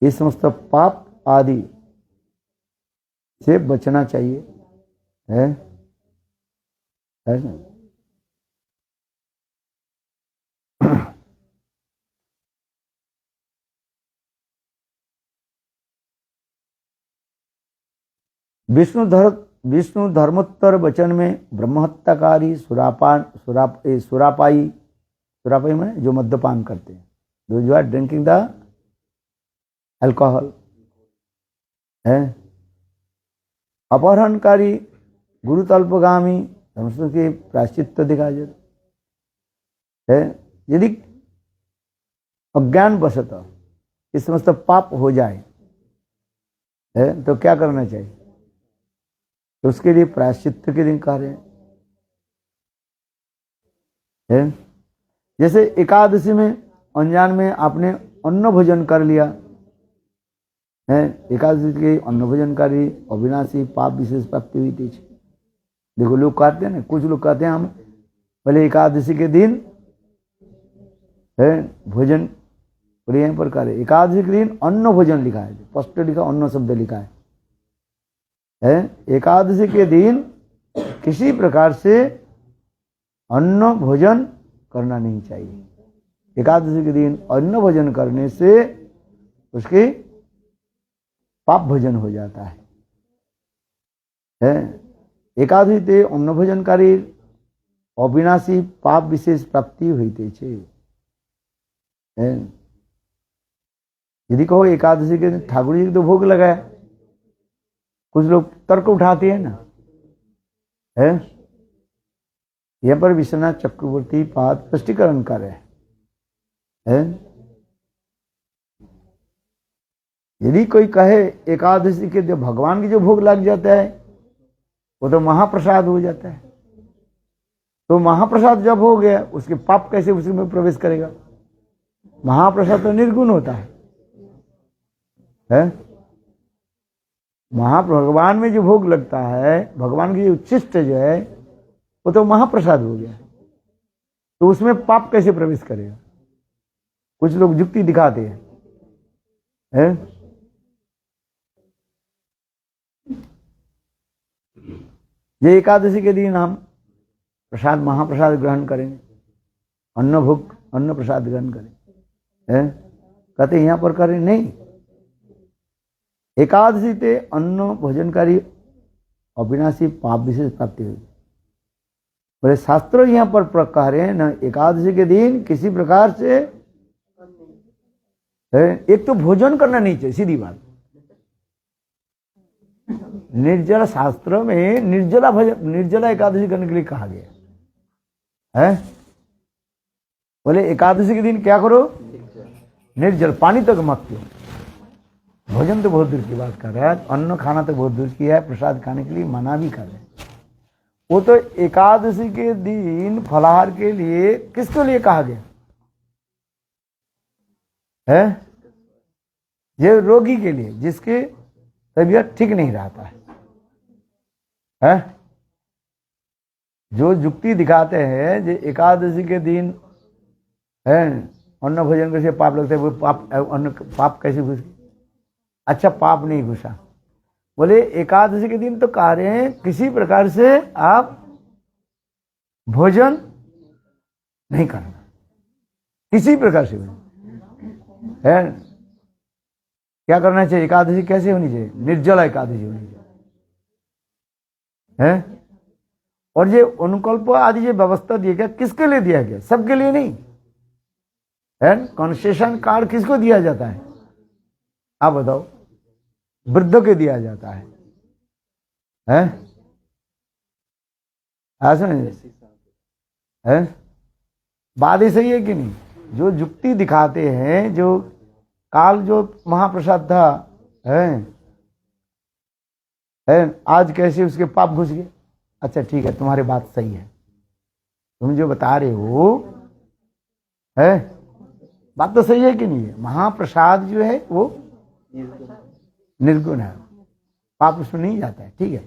Speaker 1: ये समस्त पाप आदि से बचना चाहिए। है विष्णु विष्णु धर्मोत्तर वचन में ब्रह्महत्याकारी सुरापाई में जो मद्यपान करते हैं, those who are drinking the alcohol, है अपहरणकारी गुरुतल्पगामी धर्मसूत्र के प्रायश्चित्त दिखाया जाता है। यदि अज्ञान वशतः इस समस्त पाप हो जाए है तो क्या करना चाहिए? तो उसके लिए प्रायश्चित्त के दिन कार्य है। जैसे एकादशी में अनजान में आपने अन्न भोजन कर लिया है, एकादशी के अन्न भोजनकारी अविनाशी पाप विशेष प्राप्ति हुई थी। देखो लोग कहते हैं ना, कुछ लोग कहते हैं हम पहले एकादशी के दिन है भोजन, और यहाँ पर करे एकादशी के दिन अन्न भोजन लिखा है, स्पष्ट लिखा अन्न शब्द लिखा है। एकादशी के दिन किसी प्रकार से अन्न भोजन करना नहीं चाहिए। एकादशी के दिन अन्न भोजन करने से उसके पाप भोजन हो जाता है। एकादशी ते अन्न भोजनकारी अविनाशी पाप विशेष प्राप्ति हुई थे। यदि कहो एकादशी के दिन ठाकुर जी को तो भोग लगाया, कुछ लोग तर्क उठाते हैं ना, है यहां पर विश्वनाथ चक्रवर्ती पाद स्पष्टीकरण कर रहे हैं। यदि कोई कहे एकादशी के जो भगवान की जो भोग लग जाता है वो तो महाप्रसाद हो जाता है, तो महाप्रसाद जब हो गया उसके पाप कैसे उसमें प्रवेश करेगा? महाप्रसाद तो निर्गुण होता है। भगवान में जो भोग लगता है, भगवान की उच्छिष्ट जो है वो तो महाप्रसाद हो गया, तो उसमें पाप कैसे प्रवेश करेगा? कुछ लोग युक्ति दिखाते हैं। ये एकादशी के दिन हम प्रसाद महाप्रसाद ग्रहण करेंगे, अन्न प्रसाद ग्रहण करें, कहते यहाँ पर करें नहीं। एकादशी ते अन्न भोजनकारी अविनाशी पाप विशेष प्राप्ति हुई। बोले शास्त्र यहाँ पर कह रहे हैं ना, एकादशी के दिन किसी प्रकार से एक तो भोजन करना नहीं चाहिए, सीधी बात। निर्जला शास्त्र में निर्जला एकादशी करने के लिए कहा गया है। बोले एकादशी के दिन क्या करो? निर्जल, पानी तक मत पियो। भोजन तो बहुत दूर की बात कर रहा है, अन्न खाना तो बहुत दूर की है, प्रसाद खाने के लिए मना भी कर रहे हैं। वो तो एकादशी के दिन फलाहार के लिए किसके लिए कहा गया है? ये रोगी के लिए, जिसके तबीयत ठीक नहीं रहता है। जो युक्ति दिखाते हैं जो एकादशी के दिन है अन्न भोजन कैसे पाप लगता है, वो पाप कैसे घुस? अच्छा, पाप नहीं घुसा। बोले एकादशी के दिन तो कह रहे हैं किसी प्रकार से आप भोजन नहीं करना, किसी प्रकार से है। क्या करना चाहिए? एकादशी कैसे होनी चाहिए? निर्जला एकादशी होनी चाहिए है। और ये अनुकल्प आदि ये व्यवस्था दिया गया, किसके लिए दिया गया? सबके लिए नहीं है। कंसेशन कार्ड किसको दिया जाता है? आप बताओ। वृद्धों के दिया जाता है। ऐसा है? बात ही सही है कि नहीं? जो युक्ति दिखाते हैं, जो काल जो महाप्रसाद था है आज कैसे उसके पाप घुस गए? अच्छा ठीक है, तुम्हारी बात सही है, तुम जो बता रहे हो है बात तो सही है कि नहीं है? महाप्रसाद जो है वो निर्गुण है, पाप उसमें नहीं जाता है, ठीक है?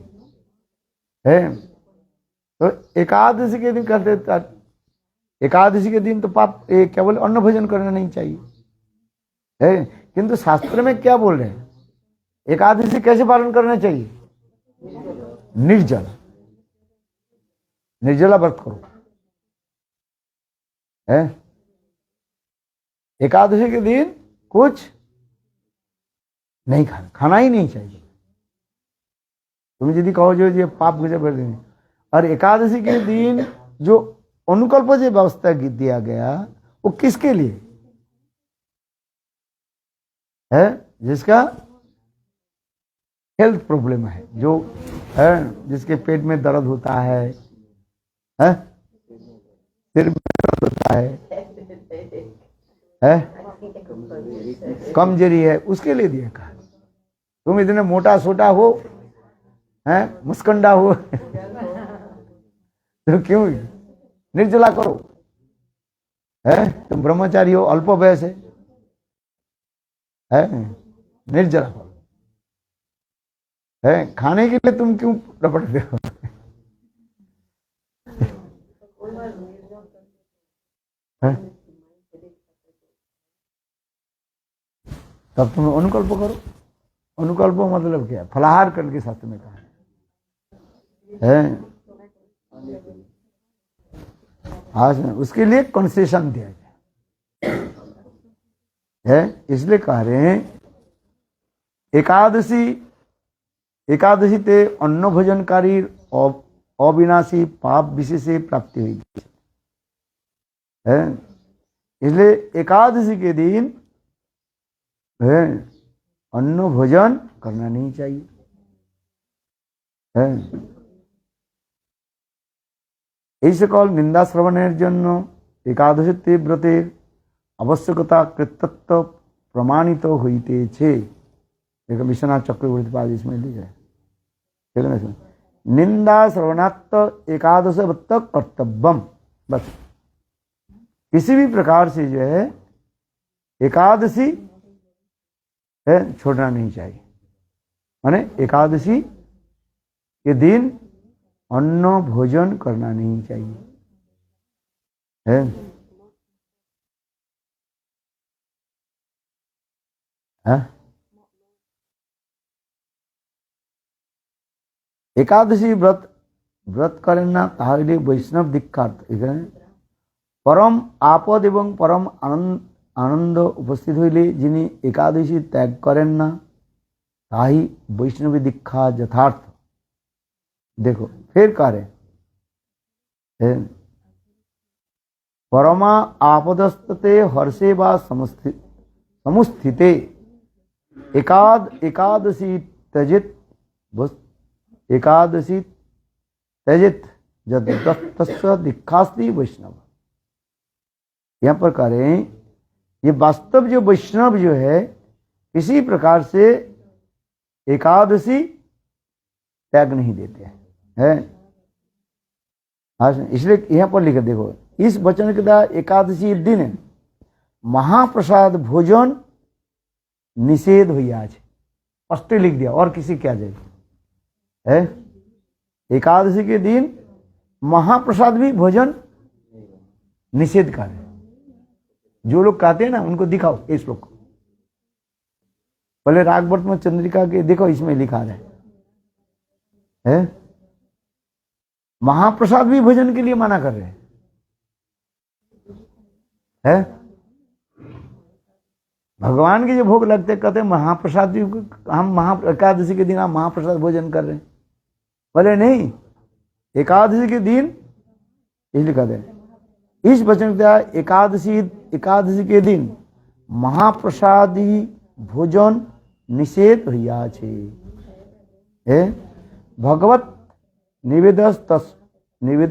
Speaker 1: तो एकादशी के दिन करते, एकादशी के दिन तो पाप केवल अन्न भोजन करना नहीं चाहिए है। किंतु शास्त्र में क्या बोल रहे हैं? एकादशी कैसे पालन करना चाहिए? निर्जला व्रत करो है। एकादशी के दिन कुछ नहीं खाना ही नहीं चाहिए तुम यदि कहो जो ये पाप गजब कर देंगे। और एकादशी के दिन जो अनुकल्प जो व्यवस्था दिया गया वो किसके लिए है? जिसका हेल्थ प्रॉब्लम है, जो है जिसके पेट में दर्द होता है, सिर में दर्द होता है? कमजोरी है, उसके लिए दिया कहा। तुम इतने मोटा सोटा हो, हैं मुस्कंडा हो तो क्यों निर्जला करो? है तुम ब्रह्मचारी हो, अल्प वयस है निर्जला करो। है खाने के लिए तुम क्यों रपटते हो? तब तुम अनुकल्प करो। अनुकल्प मतलब क्या? फलाहार करके शास्त्र में कहा है। आज उसके लिए कंसेशन दिया गया है। इसलिए कह रहे हैं एकादशी ते अन्न भोजनकारी अविनाशी पाप विशेष प्राप्ति हुई है। इसलिए एकादशी के दिन अन्न भोजन करना नहीं चाहिए है। এই সকল নিন্দা শ্রবণের জন্য একাদশী ব্রতের আবশ্যকতা কৃতত্ব প্রমাণিত হইতেছে। देखो विश्वनाथ चक्रवर्ती पाद इसमें लिखा है, ठीक है ना? निंदा श्रवणात् एकादश व्रत कर्तव्यम। बस किसी भी प्रकार से जो है एकादशी है छोड़ना नहीं चाहिए। माने एकादशी के दिन अन्न भोजन करना नहीं चाहिए है। एकादशी व्रत करें ना ताहले वैष्णव दीक्षार्थ एखाने परम आपद एवं परम आनंद उपस्थित हইলে যিনি एकादशी त्याग करें ना ताही वैष्णवी दीक्षा यथार्थ। देखो फिर करे परमा आपदस्तते हर्षे वा समुस्थिते एकादशी त्यजित जदत्तस्य दीक्षास्ति वैष्णव। यहाँ पर करें ये वास्तव जो वैष्णव जो है किसी प्रकार से एकादशी त्याग नहीं देते हैं। इसलिए यहाँ पर लिखा देखो इस वचन के द्वारा एकादशी दिन महाप्रसाद भोजन निषेध हुई। आज स्पष्ट लिख दिया और किसी क्या जाए है। एकादशी के दिन महाप्रसाद भी भोजन निषेध कर। जो लोग कहते हैं ना उनको दिखाओ इस श्लोक को। पहले रागवर्त में चंद्रिका के देखो इसमें लिखा है महाप्रसाद भी भोजन के लिए मना कर रहे हैं। भगवान के जो भोग लगते कहते हैं महाप्रसाद भी हम एकादशी के दिन हम महाप्रसाद भोजन कर रहे हैं। बोले नहीं एकादशी के दिन इसलिए कहते हैं इस वचन एकादशी के दिन महाप्रसादी भोजन निषेध हुआ छे। भगवत निवेद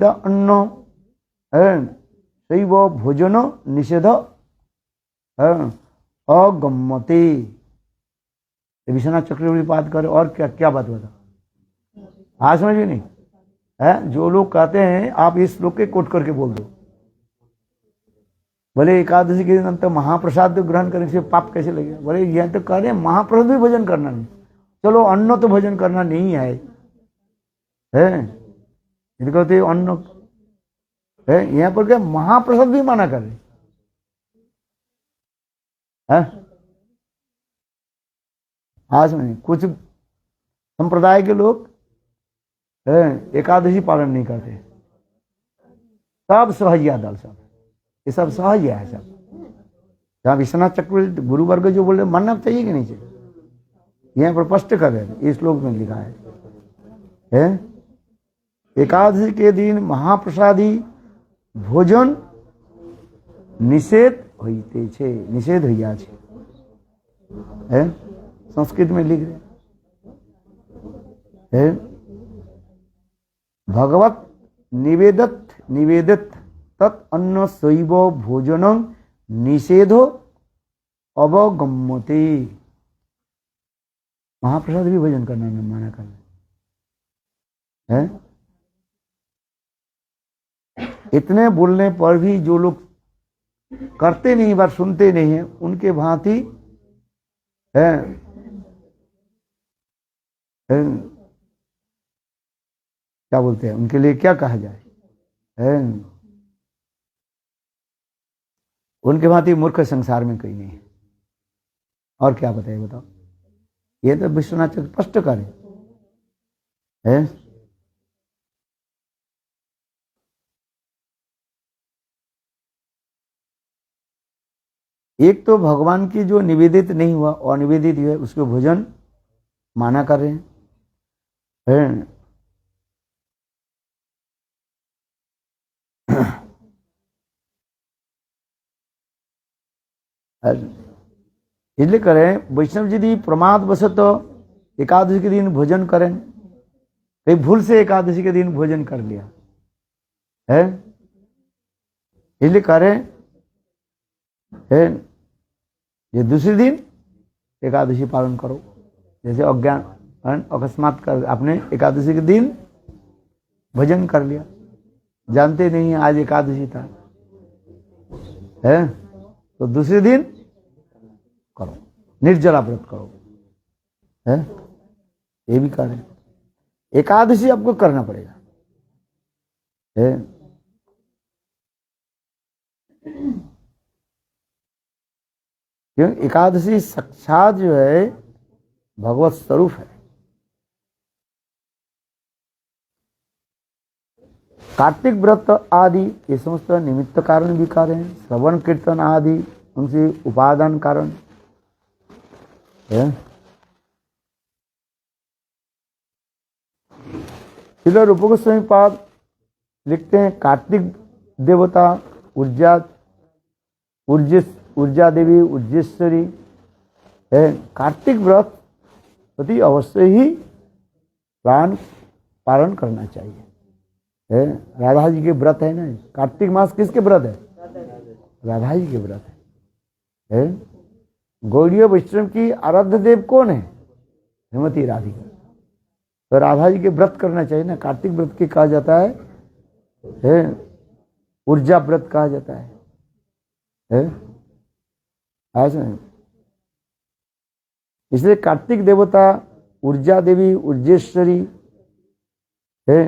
Speaker 1: अन्न शैव भोजन निषेध अगम्यते। विश्वनाथ चक्रवर्ती बात करे और क्या क्या बात बता आज समझ में नहीं है। जो लोग कहते हैं आप इस श्लोक के कोट करके बोल दो। बोले एकादशी के दिन अंत महाप्रसाद ग्रहण करने से पाप कैसे लगेगा? बोले यह तो कह रहे हैं महाप्रसाद भी भोजन करना नहीं। चलो अन्न तो भोजन करना नहीं है कहते अन्न है। यहाँ पर क्या महाप्रसाद भी माना कर रहे हैं। आज में कुछ संप्रदाय के लोग एकादशी पालन नहीं करते। सब सहजिया दल सब ये सब सहजिया है सब। जहाँ विश्वनाथ चक्रवर्ती गुरु वर्ग जो बोल रहे मानना चाहिए कि नहीं चाहिए? यहाँ पर स्पष्ट कर रहे हैं इस श्लोक में लिखा है है। एकादशी के दिन महाप्रसादी भोजन निषेध होते छे, निषेध होया छे, है। संस्कृत में लिख रहे है, भगवत निवेदत निवेदित तत् अन्न शैव भोजनं निषेधो अवगम्यते। महाप्रसाद भी भोजन करना माना करना है। इतने बोलने पर भी जो लोग करते नहीं, बात सुनते नहीं है, उनके भांति है, क्या बोलते हैं, उनके लिए क्या कहा जाए, है। उनके भांति मूर्ख संसार में कोई नहीं है। और क्या बताइए, बताओ। ये तो विश्वनाथ स्पष्ट करे है। एक तो भगवान की जो निवेदित नहीं हुआ और निवेदित है उसको भोजन माना कर रहे हैं। इसलिए करें, वैष्णव जी यदि प्रमाद वशत एकादशी के दिन भोजन करें, कहीं भूल से एकादशी के दिन भोजन कर लिया है, इसलिए करें है, ये दूसरे दिन एकादशी पालन करो। जैसे अज्ञान अकस्मात कर आपने एकादशी के दिन भोजन कर लिया, जानते नहीं आज एकादशी था, है, तो दूसरे दिन करो, निर्जला व्रत करो, है। ये भी करें, एकादशी आपको करना पड़ेगा, है। क्यों? एकादशी साक्षात जो है भगवत स्वरूप है। कार्तिक व्रत आदि ये समस्त निमित्त कारण विकार हैं, श्रवण कीर्तन आदि उनसे उपादान कारण है। श्रील रूप गोस्वामी पाद लिखते हैं, कार्तिक देवता ऊर्जा देवी ऊर्जेश्वरी है। कार्तिक व्रत अति अवश्य ही पालन करना चाहिए, है। राधा जी के व्रत है ना, कार्तिक मास किसके व्रत है? राधा जी के व्रत है। गौड़ीय वैष्णव की आराध्य देव कौन है? श्रीमती राधिका। तो राधा जी के व्रत करना चाहिए ना। कार्तिक व्रत के कहा जाता है ऊर्जा व्रत कहा जाता है। इसलिए कार्तिक देवता ऊर्जा देवी ऊर्जेश्वरी है,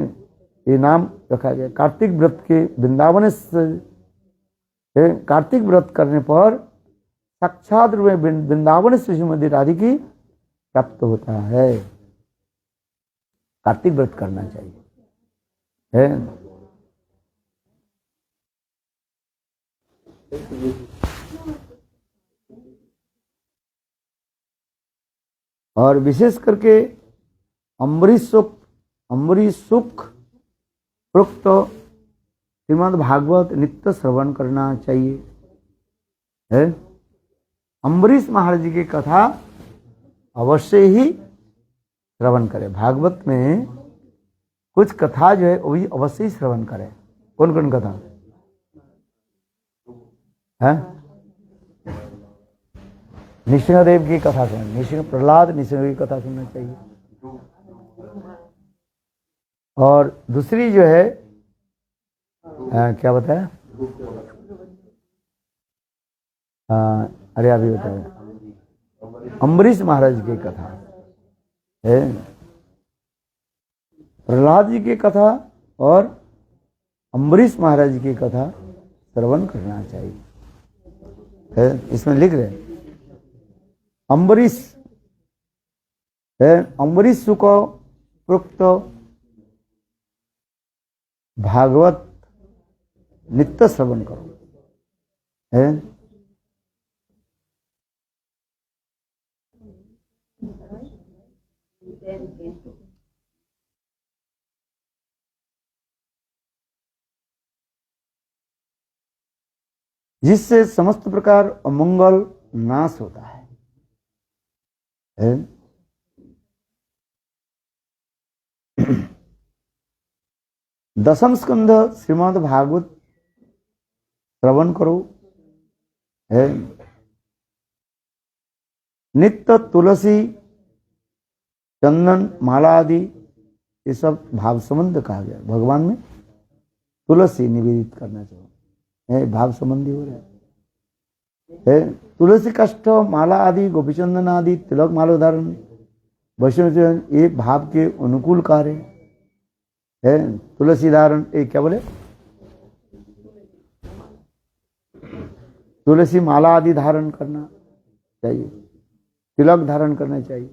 Speaker 1: ये नाम रखा गया। कार्तिक व्रत के वृंदावन से कार्तिक व्रत करने पर साक्षात रूप में वृंदावन से श्रीमती राधिका प्राप्त होता है। कार्तिक व्रत करना चाहिए, है। और विशेष करके अम्बरीश सुख प्रोक्त श्रीमद् भागवत नित्य श्रवण करना चाहिए, है। अम्बरीश महाराज जी की कथा अवश्य ही श्रवण करें। भागवत में कुछ कथा जो है वो भी अवश्य ही श्रवण करें। कौन कौन कथा है? नृसिंहदेव की कथा सुन, नृसिंह प्रहलाद नृसिंह की कथा सुनना चाहिए। और दूसरी जो है क्या बताया? अरे अभी बताया, अम्बरीश महाराज की कथा है, प्रहलाद जी की कथा और अम्बरीश महाराज की कथा श्रवण करना चाहिए, है। इसमें लिख रहे अम्बरीश है, अम्बरीश सुख प्रोक्त भागवत नित्य श्रवण करो, है। जिससे समस्त प्रकार अमंगल नाश होता है? दसम स्कंध श्रीमद् भागवत श्रवण करो। है नित्य तुलसी चंदन माला आदि ये सब भाव संबंध कहा गया। भगवान में तुलसी निवेदित करना चाहिए, भाव संबंधी हो रहा है। तुलसी काष्ठ माला आदि गोपीचंदन आदि तिलक माला धारण वैष्णव ये भाव के अनुकूल कार्य है। तुलसी धारण ये क्या बोले, तुलसी माला आदि धारण करना चाहिए, तिलक धारण करना चाहिए।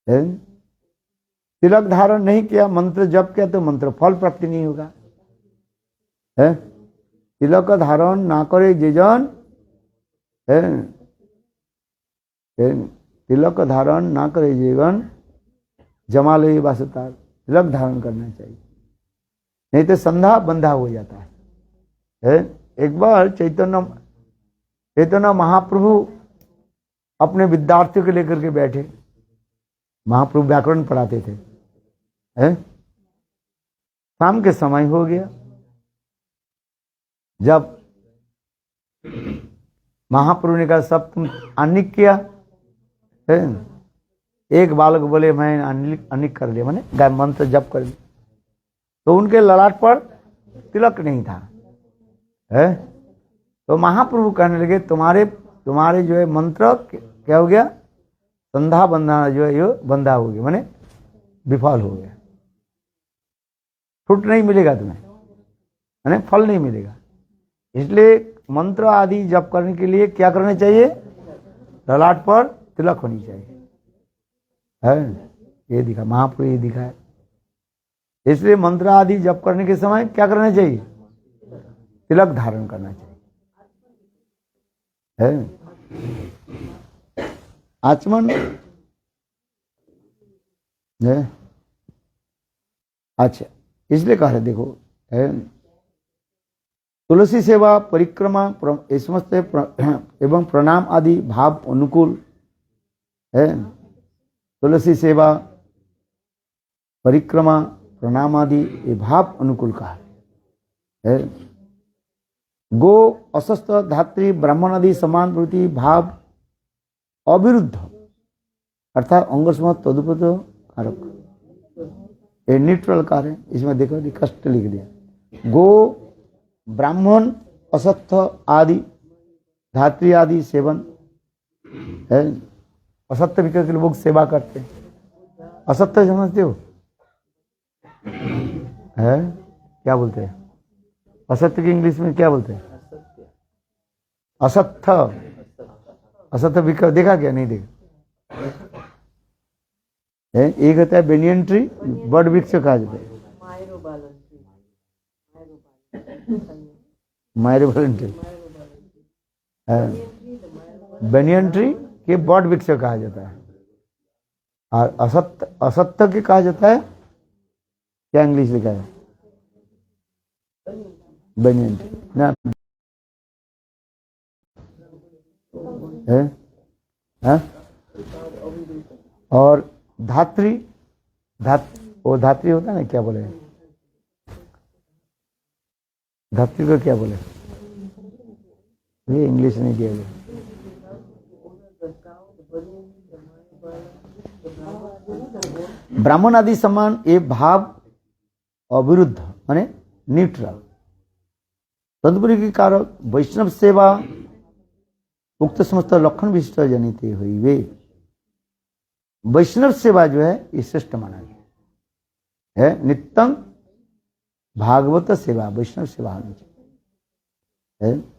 Speaker 1: है तिलक धारण नहीं किया, मंत्र जप किया तो मंत्र फल प्राप्ति नहीं होगा। है तिलक धारण ना करे जे जन, है तिलक धारण ना करे जीवन जमाले वासुतार। तिलक धारण करना चाहिए, नहीं तो संधा बंधा हो जाता है। एक बार चैतन्य महाप्रभु अपने विद्यार्थियों को लेकर के बैठे। महाप्रभु व्याकरण पढ़ाते थे। शाम के समय हो गया, जब महाप्रभु ने कहा सब तुम अनिक किया, एक बालक बोले मैं अनिक कर लिया, मैंने गाय मंत्र जप कर लिया, तो उनके ललाट पर तिलक नहीं था। है तो महाप्रभु कहने लगे तुम्हारे जो है मंत्र क्या हो गया, संधा बंधा जो है ये बंधा हो गया, मैंने विफल हो गया, फ्रूट नहीं मिलेगा तुम्हें, मैंने फल नहीं मिलेगा। इसलिए मंत्र आदि जप करने के लिए क्या करना चाहिए, ललाट पर तिलक होनी चाहिए। है ये दिखा महाप्रभु, ये दिखा है। इसलिए मंत्र आदि जप करने के समय क्या करना चाहिए, तिलक धारण करना चाहिए। है आचमन है। अच्छा इसलिए कह रहे देखो, है तुलसी सेवा परिक्रमा समस्त एवं प्रणाम आदि भाव अनुकूल है। तुलसी सेवा परिक्रमा प्रणाम आदि ये भाव अनुकूल कहा है। गो अस्वस्थ धात्री ब्राह्मण आदि समान प्रति भाव अविरुद्ध अर्थात अंगस्मत तदुपत कारक, ये न्यूट्रल कार है। इसमें देखो कष्ट लिख दिया। गो ब्राह्मण असत्य आदि धात्री आदि सेवन है। असत्य विकार के लोग सेवा करते हैं। असत्य समझते हो है, क्या बोलते हैं असत्य की इंग्लिश में क्या बोलते हैं, असत्य। असत्य विकार देखा क्या, नहीं देखा। एक होता है बेनियन ट्री, बड़ वृक्ष कहा जाता है, मायरोबालन ट्री, बेनियन ट्री के बड़ वृक्ष कहा जाता है। और असत्य के कहा जाता है क्या, इंग्लिश लिखा है बेनियन ट्री ना है। और धात्री वो धात्री होता है ना, क्या बोले धात्री को, क्या बोले ये इंग्लिश नहीं दिया गया। ब्राह्मण आदि समान ये भाव अविरुद्ध माने न्यूट्रल। तदुपरि के कारक वैष्णव सेवा उक्त समस्त लक्षण विशिष्ट जनित हुई वे। वैष्णव सेवा जो है ये श्रेष्ठ माना गया है। नित्यं भागवत सेवा वैष्णव सेवा होनी चाहिए है।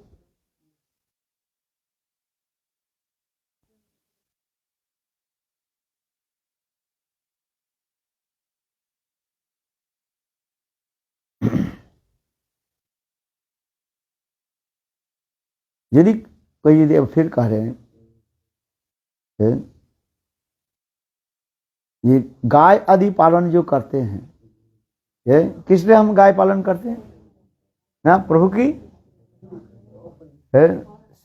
Speaker 1: यदि कोई यदि अब फिर कह रहे हैं ये गाय आदि पालन जो करते हैं, ये किस लिए हम गाय पालन करते हैं ना, प्रभु की है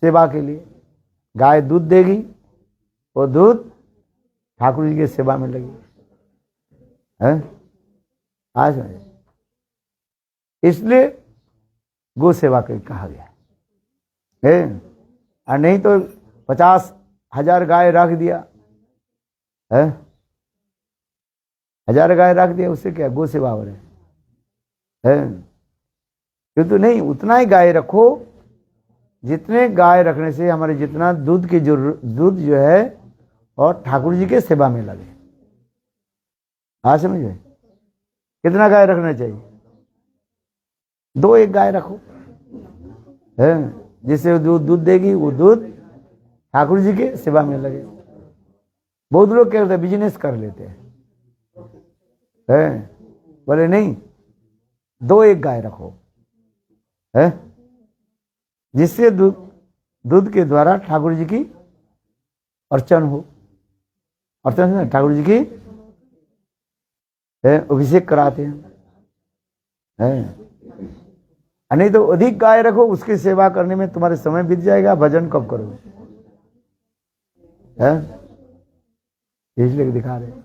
Speaker 1: सेवा के लिए। गाय दूध देगी, वो दूध ठाकुर जी की सेवा में लगी है। आज इसलिए गो सेवा के कहा गया है। और नहीं तो 50,000 गाय रख दिया है, 1000 गाय रख दिया, उससे क्या गो सेवा हो रही है। किंतु नहीं, उतना ही गाय रखो जितने गाय रखने से हमारे जितना दूध की दूध जो है और ठाकुर जी के सेवा में लगे। हाँ समझे, कितना गाय रखना चाहिए? 2-1 गाय रखो है, जिससे दूध देगी, वो दूध ठाकुर जी के सेवा में लगे। बहुत लोग क्या करते हैं, बिजनेस कर लेते हैं है, बोले नहीं 2-1 गाय रखो है, जिससे दूध के द्वारा ठाकुर जी की अर्चन हो। अर्चन ठाकुर जी की अभिषेक कराते हैं। नहीं तो अधिक गाय रखो, उसकी सेवा करने में तुम्हारे समय बीत जाएगा, भजन कब करोगे? इसलिए दिखा रहे हैं।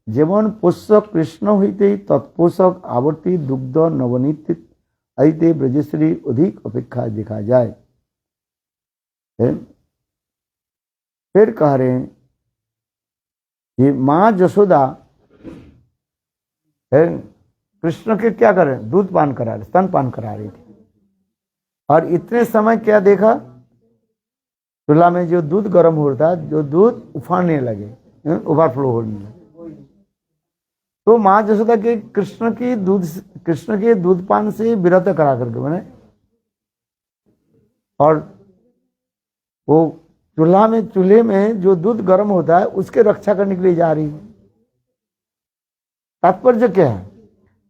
Speaker 1: যেমন পোষ্যক কৃষ্ণ হইতেই তৎপোষক আবর্তি দুগ্ধ নবনীত আদিতে ব্রজশ্রী অধিক अपेक्षा देखा जाए। फिर कह रहे हैं ये माँ यशोदा है कृष्ण के क्या कर रहे हैं, दूध पान करा रहे, स्तन पान करा रही थी। और इतने समय क्या देखा, चूल्हा में जो दूध गर्म हो रहा था, जो दूध उफानने लगे, ओवरफ्लो होने लगे, तो माँ यशोदा के कृष्ण के दूध पान से विरत करा करके मैंने, और वो चूल्हे में जो दूध गर्म होता है उसके रक्षा करने के लिए जा रही है। तात्पर्य क्या है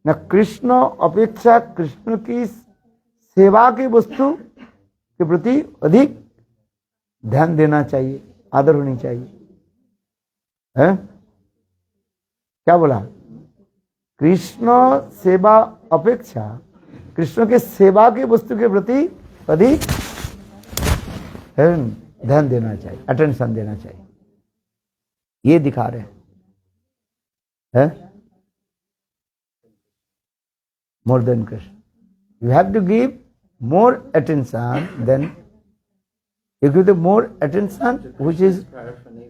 Speaker 1: न, कृष्ण अपेक्षा कृष्ण की सेवा की वस्तु के प्रति अधिक ध्यान देना चाहिए, आदर होनी चाहिए है। क्या बोला? कृष्ण सेवा अपेक्षा कृष्ण के सेवा की वस्तु के प्रति अधिक ध्यान देना चाहिए, अटेंशन देना चाहिए, ये दिखा रहे हैं। More than Krishna, you have to give more attention than, you give the more attention which is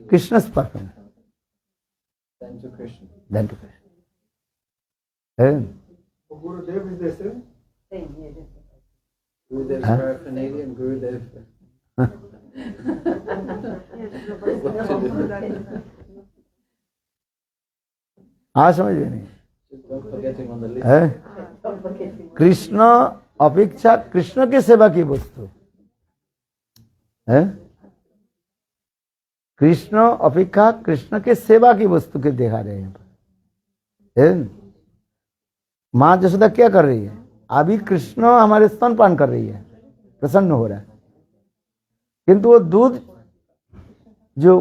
Speaker 1: Krishna's perfection
Speaker 2: than to Krishna.
Speaker 1: Than to Krishna.
Speaker 2: Gurudev is the same? Gurudev paraphernalia and Gurudev.
Speaker 1: हाँ समझ गए नहीं?
Speaker 2: Don't forget him on the list.
Speaker 1: Krishna अपेक्षा कृष्ण की सेवा की वस्तु है, कृष्ण अपेक्षा कृष्ण के सेवा की वस्तु के देखा रहे हैं। माँ यशोदा क्या कर रही है? अभी कृष्ण हमारे स्तनपान कर रही है, प्रसन्न हो रहा है, किंतु वो दूध जो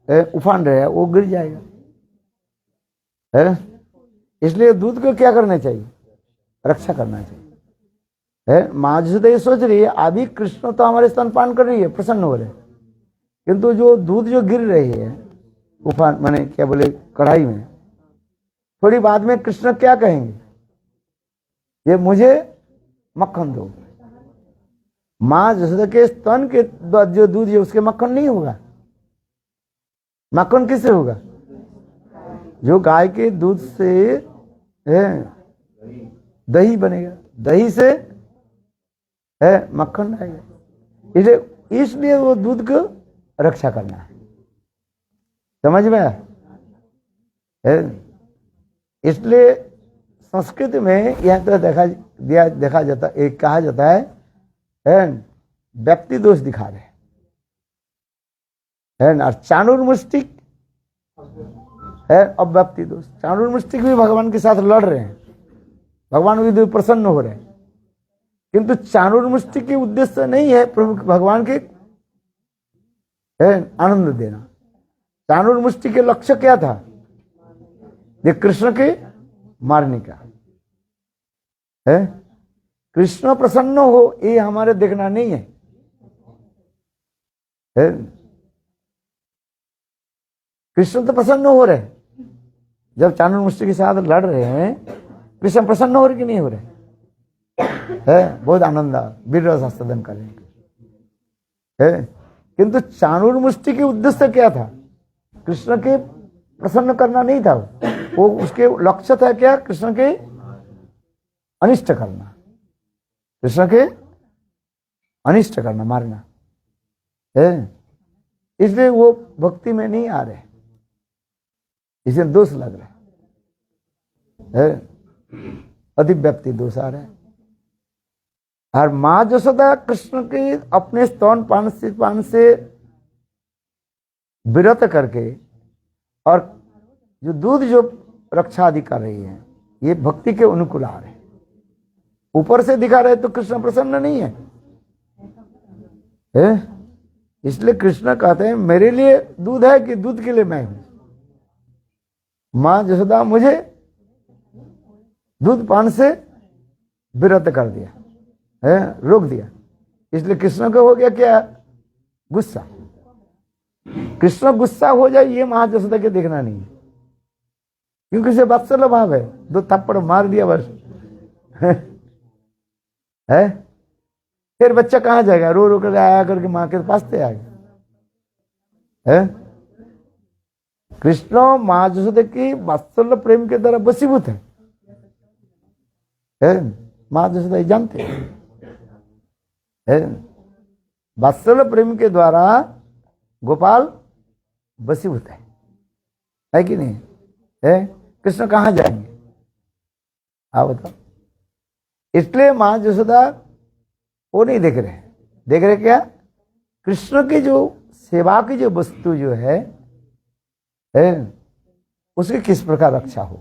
Speaker 1: उफान रहे है वो गिर जाएगा है। इसलिए दूध को क्या करना चाहिए? रक्षा करना चाहिए है। माँ यशोदा ये सोच रही है अभी कृष्ण तो हमारे स्तनपान कर रही है, प्रसन्न हो रहे, किंतु जो दूध जो गिर रही है उफान माने क्या बोले कढ़ाई में, थोड़ी बाद में कृष्ण क्या कहेंगे, ये मुझे मक्खन दो। माँ यशोदा के स्तन के जो दूध है उसके मक्खन नहीं होगा। मक्खन किससे होगा? जो गाय के दूध से है दही बनेगा, दही से है मक्खन आएगा। इसलिए वो दूध को रक्षा करना है, समझ में है। इसलिए संस्कृत में यह तो देखा जाता, एक कहा जाता है व्यक्ति दोष दिखा रहे है ना। चाणूरमुष्टिक है अव्यक्ति दोष। चाणूरमुष्टिक भी भगवान के साथ लड़ रहे हैं, भगवान भी प्रसन्न हो रहे हैं, किंतु चाणूरमुष्टिक के उद्देश्य नहीं है प्रभु भगवान के आनंद देना। चाणूरमुष्टि के लक्ष्य क्या था? ये कृष्ण के मारने का है। कृष्ण प्रसन्न हो ये हमारे देखना नहीं है, है? कृष्ण तो प्रसन्न हो रहे, जब चाणूर के साथ लड़ रहे हैं कृष्ण प्रसन्न हो रहे कि नहीं हो रहे है? बहुत आनंद वीर रस आस्वादन करेंगे है। किंतु चाणूर मुष्टि के उद्देश्य क्या था? कृष्ण के प्रसन्न करना नहीं था, वो उसके लक्ष्य था क्या? कृष्ण के अनिष्ट करना, कृष्ण के अनिष्ट करना, मारना है। इसलिए वो भक्ति में नहीं आ रहे, इसे दोष लग रहा है, अतिव्याप्ति दोष आ रहा है। और माँ यशोदा कृष्ण के अपने स्तन पान से विरत करके और जो दूध जो रक्षा आदि कर रही है, ये भक्ति के अनुकूल आ रहे। ऊपर से दिखा रहे तो कृष्ण प्रसन्न नहीं है, इसलिए कृष्ण कहते हैं मेरे लिए दूध है कि दूध के लिए मैं हूं। माँ यशोदा मुझे दूध पान से विरत कर दिया है, रोक दिया। इसलिए कृष्ण को हो गया क्या? गुस्सा। कृष्ण गुस्सा हो जाए ये माँ यशोदा के देखना नहीं, क्योंकि उसे वात्सल्य भाव है, 2 थप्पड़ मार दिया बस है। फिर बच्चा कहां जाएगा? रो रो कर आया करके माँ के पास से आएगा है। कृष्ण माँ यशोदा की वात्सल्य प्रेम के द्वारा वशीभूत है, माँ यशोदा जानते हैं। वात्सल्य प्रेम के द्वारा गोपाल वशीभूत है कि नहीं है? कृष्ण कहां जाएंगे आप बताओ? इसलिए माँ यशोदा वो नहीं देख रहे, देख रहे क्या? कृष्ण की जो सेवा की जो वस्तु जो है उसकी किस प्रकार रक्षा हो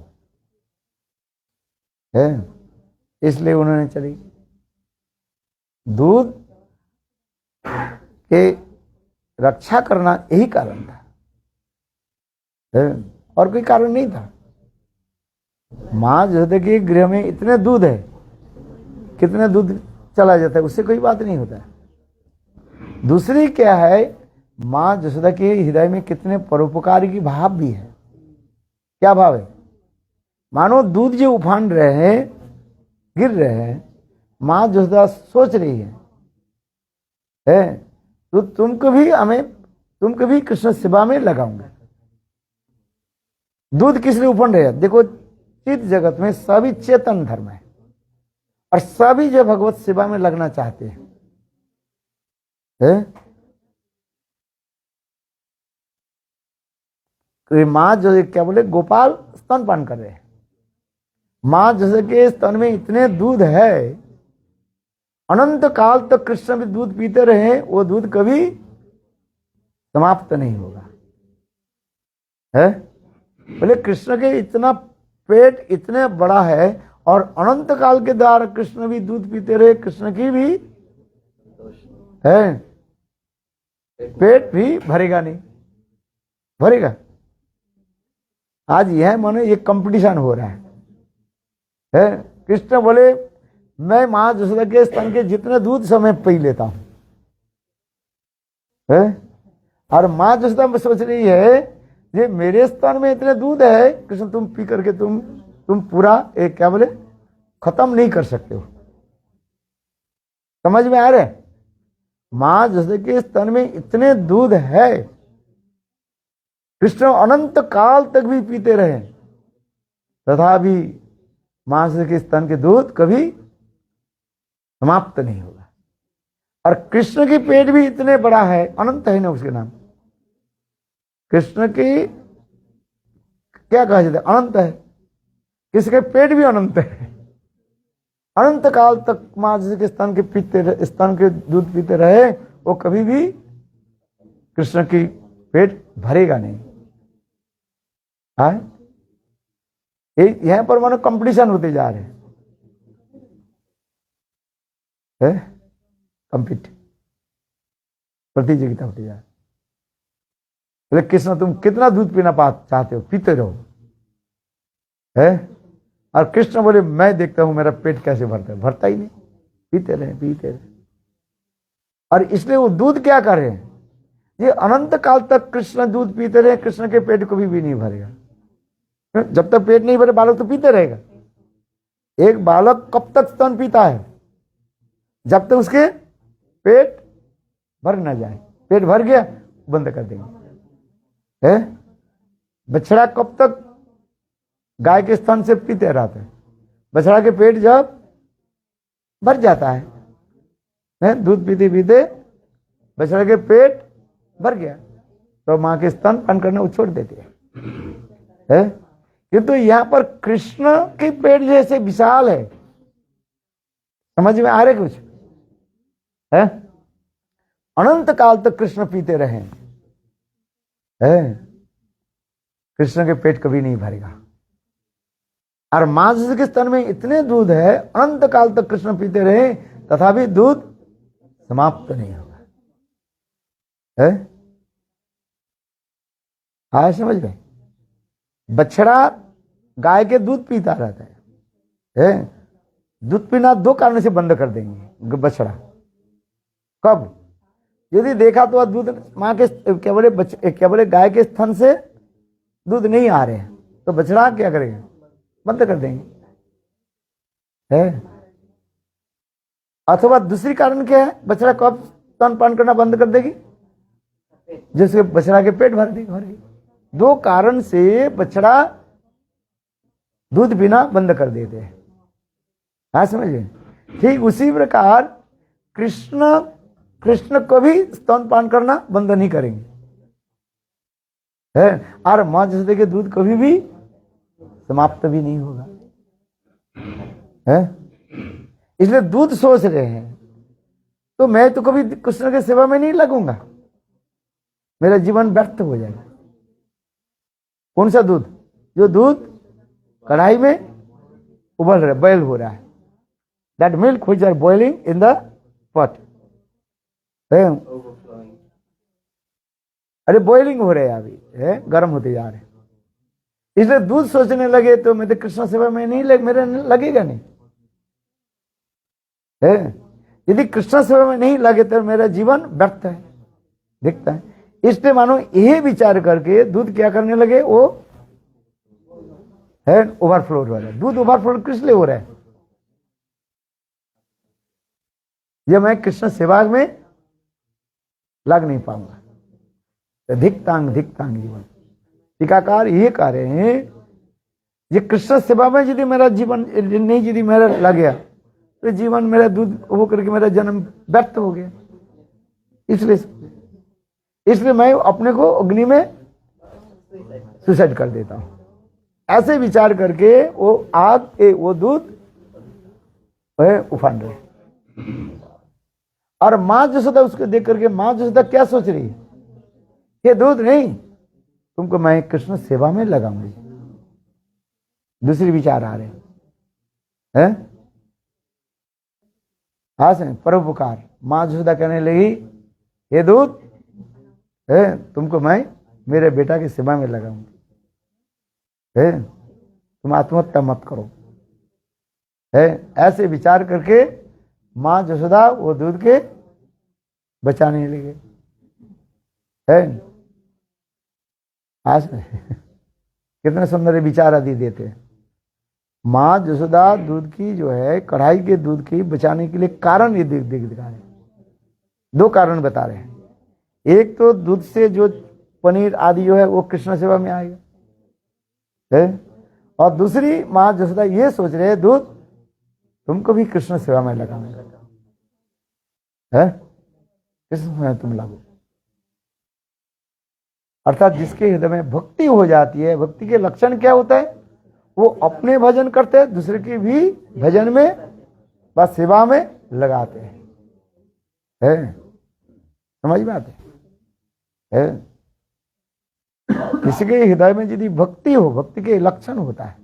Speaker 1: है। इसलिए उन्होंने चली। दूध के रक्षा करना यही कारण था है? और कोई कारण नहीं था। माँ यशोदा के गृह में इतने दूध है, कितने दूध चला जाता है उससे कोई बात नहीं होता है। दूसरी क्या है, माँ यशोदा के हृदय में कितने परोपकारी की भाव भी है। क्या भाव है? मानो दूध जो उफान रहे हैं, गिर रहे हैं, माँ यशोदा सोच रही है तो तुमको भी कृष्ण सेवा में लगाऊंगा। दूध किस लिए उफान रहे? देखो चित जगत में सभी चेतन धर्म है और सभी जो भगवत सेवा में लगना चाहते हैं माँ जो क्या बोले, गोपाल स्तनपान कर रहे हैं। माँ जैसे के स्तन में इतने दूध है, अनंत काल तक कृष्ण भी दूध पीते रहे, वो दूध कभी समाप्त नहीं होगा है। बोले कृष्ण के इतना पेट इतने बड़ा है और अनंत काल के द्वारा कृष्ण भी दूध पीते रहे, कृष्ण की भी है, पेट भी भरेगा नहीं, भरेगा। आज यह माने ये कंपटीशन हो रहा है। कृष्ण बोले मैं माँ यशोदा के स्तन के जितने दूध समय पी लेता हूं है? और माँ यशोदा सोच रही है ये मेरे स्तन में इतने दूध है, कृष्ण तुम पी करके तुम पूरा एक क्या बोले खत्म नहीं कर सकते हो। समझ में आ रहे? माँ यशोदा के स्तन में इतने दूध है, कृष्ण अनंत काल तक भी पीते रहे, तथापि मां के स्तन के दूध कभी समाप्त नहीं होगा। और कृष्ण की पेट भी इतने बड़ा है, अनंत है ना उसके नाम। कृष्ण की क्या कहा जाता है? अनंत है। किसके पेट भी अनंत है, अनंत काल तक मां के स्तन के दूध पीते रहे, वो कभी भी कृष्ण की पेट भरेगा नहीं। यहां पर मानो कंपटीशन होते जा रहे हैं, प्रतियोगिता होती जा रही है। कृष्ण तुम कितना दूध पीना चाहते हो, पीते रहो है। और कृष्ण बोले मैं देखता हूं मेरा पेट कैसे भरता है, भरता ही नहीं, पीते रहे पीते रहे। और इसलिए वो दूध क्या करे, ये अनंत काल तक कृष्ण दूध पीते रहे, कृष्ण के पेट कभी भी नहीं भरेगा। जब तक पेट नहीं भरे बालक तो पीते रहेगा। एक बालक कब तक स्तन पीता है, जब तक उसके पेट भर ना जाए। पेट भर गया बंद कर देंगे। है बछड़ा कब तक गाय के स्तन से पीते रहते हैं, बछड़ा के पेट जब भर जाता है, दूध पीते पीते बछड़ा के पेट भर गया तो मां के स्तन पान करने वो छोड़ देते है। किंतु यहां पर कृष्ण के पेट जैसे विशाल है, समझ में आ रहे कुछ है। अनंत काल तक कृष्ण पीते रहे है, कृष्ण के पेट कभी नहीं भरेगा। और मां के स्तन में इतने दूध है, अनंत काल तक कृष्ण पीते रहे तथापि दूध समाप्त नहीं होगा। है हाँ समझ गए। बछड़ा गाय के दूध पीता रहता है, दूध पीना दो कारण से बंद कर देंगे बछड़ा। कब, यदि देखा तो दूध मां के केवल गाय के स्तन से दूध नहीं आ रहे हैं तो बछड़ा क्या करेगा, बंद कर देंगे है। अथवा दूसरी कारण क्या है, बछड़ा कब स्तन पान करना बंद कर देगी, जिससे बछड़ा के पेट भर देगी। दो कारण से बछड़ा दूध पीना बंद कर देते हैं। हाँ समझिए। ठीक उसी प्रकार कृष्ण कभी स्तन पान करना बंद नहीं करेंगे है, और मां जसोदा के दूध कभी भी समाप्त भी नहीं होगा है। इसलिए दूध सोच रहे हैं तो मैं तो कभी कृष्ण की सेवा में नहीं लगूंगा, मेरा जीवन व्यर्थ हो जाएगा। कौन सा दूध, जो दूध कढ़ाई में उबल रहा है, बॉयल हो रहा है, that milk which are boiling in the pot. अरे बॉइलिंग हो रहे हैं अभी है, गर्म होते जा रहे हैं। इसलिए दूध सोचने लगे तो मैं तो कृष्ण सेवा में नहीं मेरे लगेगा नहीं है। यदि कृष्ण सेवा में नहीं लगे तो मेरा जीवन व्यर्थ है दिखता है। इसलिए मानो यही विचार करके दूध क्या करने लगे, वो है ओवरफ्लो हो रहा है। दूध ओवरफ्लो किस लिए हो रहा है, ये मैं कृष्ण सेवा में लग नहीं पाऊंगा, तो धिक्तांग जीवन। टीकाकार ये कह रहे हैं, ये कृष्ण सेवा में यदि मेरा जीवन नहीं, यदि मेरा लग गया तो जीवन मेरा दूध हो करके मेरा जन्म व्यर्थ हो गया। इसलिए मैं अपने को अग्नि में सुसाइड कर देता हूं। ऐसे विचार करके वो आग वो दूध उफान रहे। और मां जसोदा उसको देख करके मां जसोदा क्या सोच रही है, ये दूध नहीं, तुमको मैं कृष्ण सेवा में लगाऊंगी। दूसरी विचार आ रहे हैं परोपकार। मां जसोदा कहने लगी, ये दूध है तुमको मैं मेरे बेटा की सेवा में लगाऊंगी, तुम आत्महत्या मत करो है। ऐसे विचार करके मां जसोदा वो दूध के बचाने लगे है। आज कितने सुंदर विचार आदि देते हैं। मां जसोदा दूध की जो है कढ़ाई के दूध की बचाने के लिए कारण ये दिखा रहे हैं। दो कारण बता रहे हैं। एक तो दूध से जो पनीर आदि जो है वो कृष्ण सेवा में आएगा है, और दूसरी मां जसोदा ये सोच रहे हैं दूध तुमको भी कृष्ण सेवा में लगाने है, कृष्ण में तुम लागू। अर्थात जिसके हृदय में भक्ति हो जाती है, भक्ति के लक्षण क्या होता है, वो अपने भजन करते हैं, दूसरे की भी भजन में बस सेवा में लगाते हैं समझ में आते है। किसी के हृदय में यदि भक्ति हो, भक्ति के लक्षण होता है,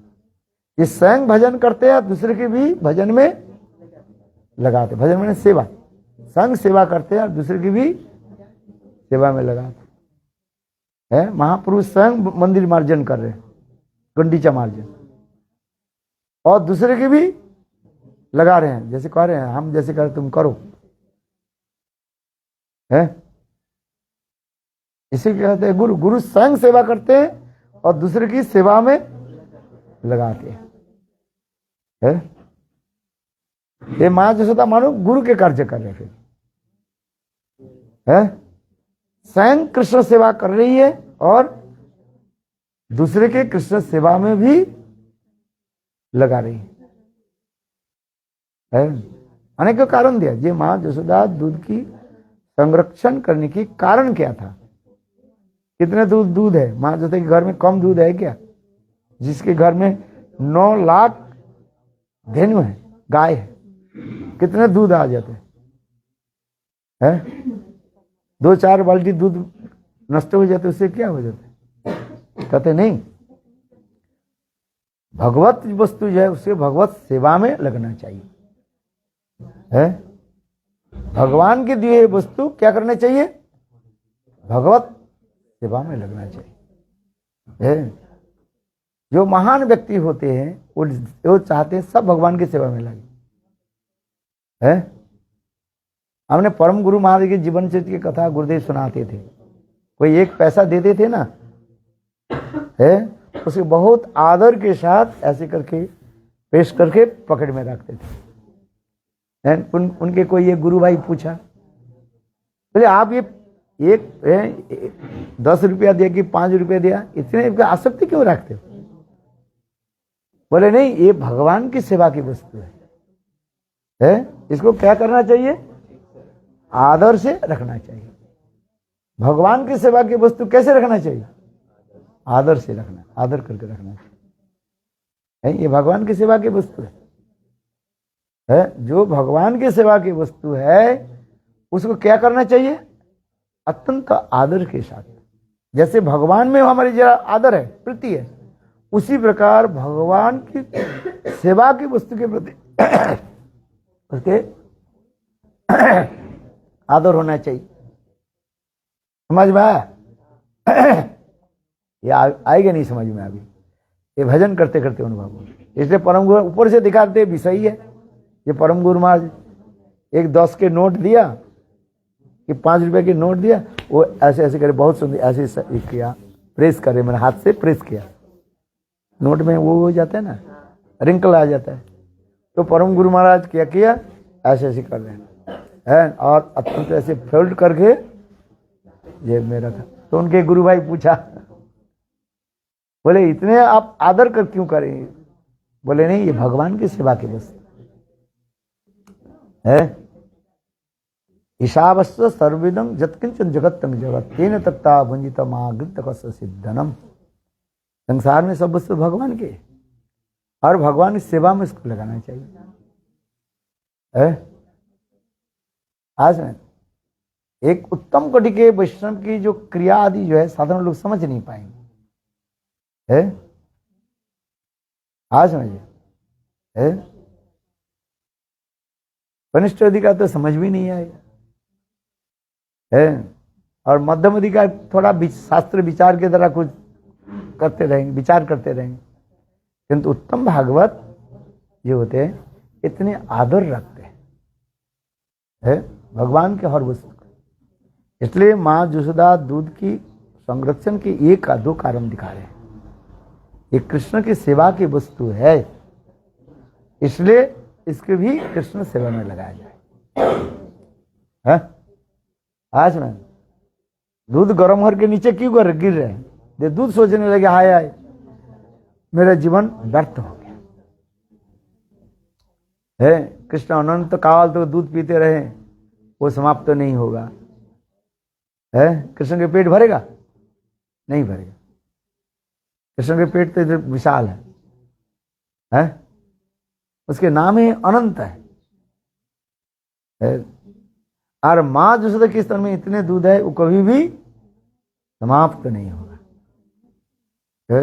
Speaker 1: ये स्वयं भजन करते हैं, दूसरे के भी भजन में लगाते। भजन में सेवा, संग सेवा करते हैं, दूसरे की भी सेवा में लगाते हैं। महापुरुष स्वयं मंदिर मार्जन कर रहे हैं, गंडीचा मार्जन और दूसरे की भी लगा रहे हैं, जैसे कह रहे हैं हम जैसे कर तुम करो, है इसी को कहते हैं गुरु। गुरु स्वयं सेवा करते हैं और दूसरे की सेवा में लगाते हैं। ये मां जसोदा मानो गुरु के कार्य कर रहे फिर है, स्वयं कृष्ण सेवा कर रही है और दूसरे के कृष्ण सेवा में भी लगा रही है। अनेक कारण दिया। ये मां जसोदा दूध की संरक्षण करने की कारण क्या था? कितने दूध है? मां जसोदा के घर में कम दूध है क्या? जिसके घर में 9 लाख धेनु है, गाय है, कितने दूध आ जाते हैं? 2-4 बाल्टी दूध नष्ट हो जाते, उससे क्या हो जाता? कहते नहीं, भगवत वस्तु जो है उसे भगवत सेवा में लगना चाहिए, है? भगवान के दिए वस्तु क्या करना चाहिए? भगवत सेवा में लगना चाहिए, है? जो महान व्यक्ति होते हैं वो चाहते हैं सब भगवान की सेवा में लगे, है? हमने परम गुरु महाराज के जीवन चरित्र की कथा गुरुदेव सुनाते थे। कोई 1 पैसा देते थे ना, है, उसे बहुत आदर के साथ ऐसे करके पेश करके पकड़ में रखते थे। उनके कोई एक गुरु भाई पूछा, बोले आप ये 10 रुपया दिया कि 5 रुपया दिया, इतने आसक्ति क्यों रखते हो? बोले नहीं, ये भगवान की सेवा की वस्तु है, इसको क्या करना चाहिए? आदर से रखना चाहिए। भगवान की सेवा की वस्तु कैसे रखना चाहिए? आदर से रखना, आदर करके रखना चाहिए। ये भगवान की सेवा की वस्तु है। जो भगवान की सेवा की वस्तु है उसको क्या करना चाहिए? अत्यंत आदर के साथ। जैसे भगवान में हमारी जरा आदर है, प्रीति है, उसी प्रकार भगवान की सेवा की वस्तु के प्रति उसके आदर होना चाहिए। समझ में आया? ये आएगा नहीं समझ में अभी, ये भजन करते करते अनुभव हो। इसलिए परम गुरु ऊपर से दिखाते भी सही है। ये परम गुरु महाराज एक 10 के नोट दिया कि 5 रुपए के नोट दिया, वो ऐसे ऐसे करे, बहुत सुंदर ऐसे किया, प्रेस करे, मैंने हाथ से प्रेस किया, नोट में वो हो जाता है ना, रिंकल आ जाता है। तो परम गुरु महाराज क्या किया, ऐसे ऐसे कर रहे हैं और अत्यंत ऐसे फोल्ड करके जेब में रखा। तो उनके गुरु भाई पूछा, बोले इतने आप आदर कर क्यों करें? बोले नहीं, ये भगवान की सेवा की वस्तु है। ईशावस्य सर्विदं जत्किंचन जगत्तम जगत तेन तत्ता भुंजितम आगृतकस्य सिद्धनम। संसार में सब वस्तु भगवान के और भगवान की सेवा में इसको लगाना चाहिए, है? आज में एक उत्तम कोटि के वैष्णव की जो क्रिया आदि जो है साधारण लोग समझ नहीं पाएंगे, है? आज समझिए, है? कनिष्ठ अधिकार तो समझ भी नहीं आएगा, है? और मध्यम अधिकार थोड़ा शास्त्र विचार के द्वारा कुछ करते रहेंगे, विचार करते रहेंगे, किंतु उत्तम भागवत जो होते हैं इतने आदर रखते हैं, है? भगवान के हर वस्तु। इसलिए मां जसोदा दूध की संरक्षण के 1-2 कारण दिखा रहे हैं। ये कृष्ण की सेवा की वस्तु है, इसलिए इसके भी कृष्ण सेवा में लगाया जाए, है? आज में दूध गर्म होकर के नीचे क्यों गिर रहे हैं? ये दूध सोचने लगे हाय हाय मेरा जीवन व्यर्थ हो गया, है? कृष्ण अनंत काल तो दूध पीते रहे, वो समाप्त तो नहीं होगा, है? कृष्ण के पेट भरेगा? नहीं भरेगा। कृष्ण के पेट तो इधर विशाल है? उसके नाम ही अनंत है? और मां जसोदा के स्तन में इतने दूध है, वो कभी भी समाप्त नहीं होगा, है?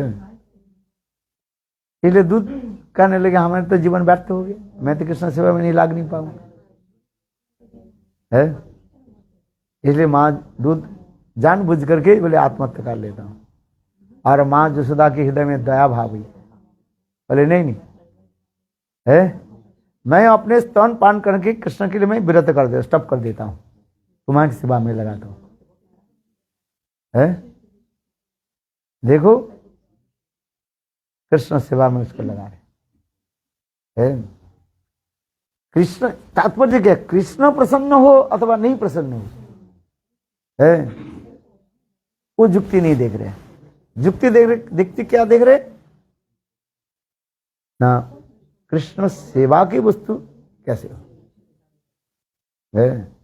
Speaker 1: इसलिए दूध कहने लगे हमारे तो जीवन व्यर्थ हो गया, मैं तो कृष्ण सेवा में नहीं लाग नहीं पाऊंगा, है? इसलिए मां दूध जानबूझ करके बोले आत्महत्या कर लेता हूं। और मां जसोदा के हृदय में दया भाव हुई, बोले नहीं नहीं, है। मैं अपने स्तन पान करके कृष्ण के लिए मैं विरत कर दे स्टॉप कर देता हूं, तुम्हारी सेवा में लगाता हूं। है देखो कृष्ण सेवा में उसको लगा रहे है। कृष्ण तात्पर्य क्या, कृष्ण प्रसन्न हो अथवा नहीं प्रसन्न हो है, वो जुक्ति नहीं देख रहे, जुक्ति देख रहे, दिखती क्या देख रहे ना, कृष्ण सेवा की वस्तु कैसे हो है।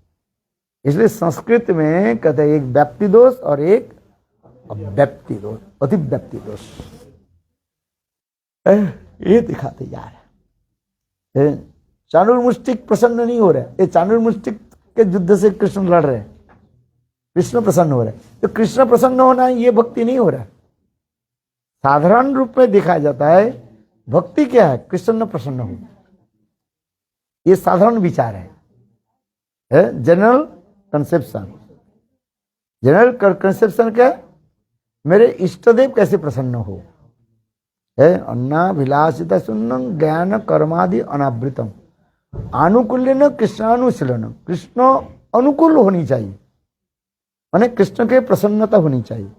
Speaker 1: इसलिए संस्कृत में कहते हैं एक व्याप्ति दोष और एक अव्याप्ति दोष, अतिव्याप्ति दोष, ये दिखाते जा रहे हैं। चाणूरमुष्टिक प्रसन्न नहीं हो रहा है, ये चाणूरमुष्टिक के युद्ध से कृष्ण लड़ रहे हैं, कृष्ण प्रसन्न हो रहा है। तो कृष्ण प्रसन्न होना ये भक्ति नहीं हो रहा है। साधारण रूप में देखा जाता है भक्ति क्या है, कृष्ण प्रसन्न हो, ये साधारण विचार है, जनरल कंसेप्शन। जनरल कंसेप्शन क्या, मेरे इष्टदेव कैसे प्रसन्न हो है। अन्नाभिलाषित सुन्नम ज्ञान कर्मादि अनावृतम आनुकूल्यन कृष्णानुशीलन, कृष्ण अनुकूल होनी चाहिए, माने कृष्ण के प्रसन्नता होनी चाहिए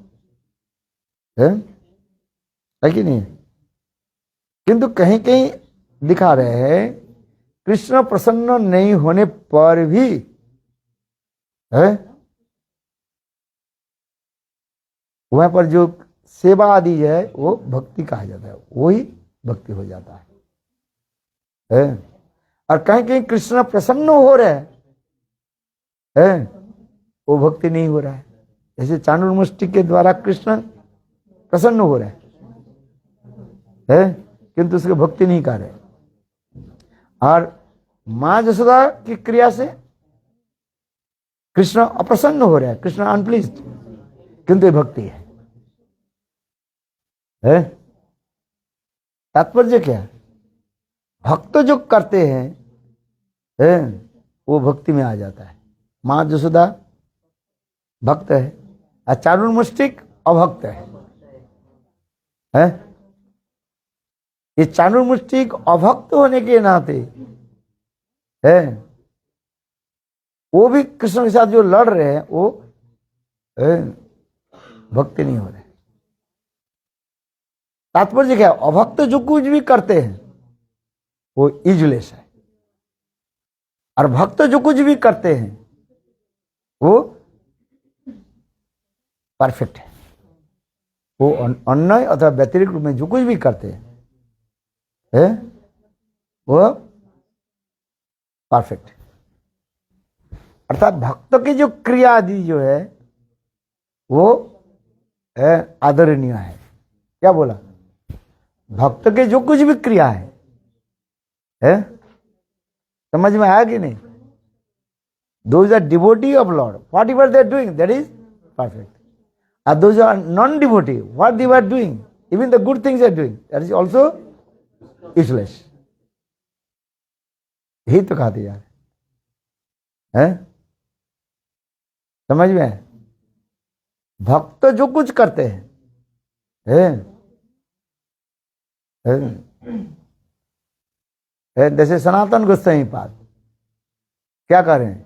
Speaker 1: है कि नहीं। किंतु कहीं कहीं दिखा रहे हैं कृष्ण प्रसन्न नहीं होने पर भी है वहां पर जो सेवा आदि है वो भक्ति कहा जाता है, वही भक्ति हो जाता है। और कहीं कहीं कृष्ण प्रसन्न हो रहे हैं वो भक्ति नहीं हो रहा है। जैसे चाणूरमुष्टि के द्वारा कृष्ण प्रसन्न हो रहे हैं किंतु उसकी भक्ति नहीं कर रहे। और मां जसोदा की क्रिया से कृष्ण अप्रसन्न हो रहे हैं, कृष्ण अनप्लीज्ड, किंतु ये भक्ति है। तात्पर्य क्या है, भक्त जो करते हैं वो भक्ति में आ जाता है। मां जसोदा भक्त है और चाणूरमुष्टिक अभक्त है। ये चाणूरमुष्टिक अभक्त होने के नाते है वो भी कृष्ण के साथ जो लड़ रहे हैं वो भक्ति नहीं हो रहे। तात्पर्य क्या है, अभक्त जो कुछ भी करते हैं वो यूजलेस है, और भक्त जो कुछ भी करते हैं वो परफेक्ट है। वो अन्य अथवा व्यतिरिक्त रूप में जो कुछ भी करते हैं वो परफेक्ट है। अर्थात भक्त की जो क्रिया आदि जो है वो आदरणीय है। क्या बोला, भक्त के जो कुछ भी क्रिया है समझ में आया कि नहीं। Those are devotee of Lord, whatever they are doing that is perfect. And those are non-devotee, what they are doing, even the good things they are doing, that is also useless. यही तो कहते यार है, समझ में। भक्त जो कुछ करते हैं जैसे सनातन गोस्वामी पाद क्या कर रहे हैं,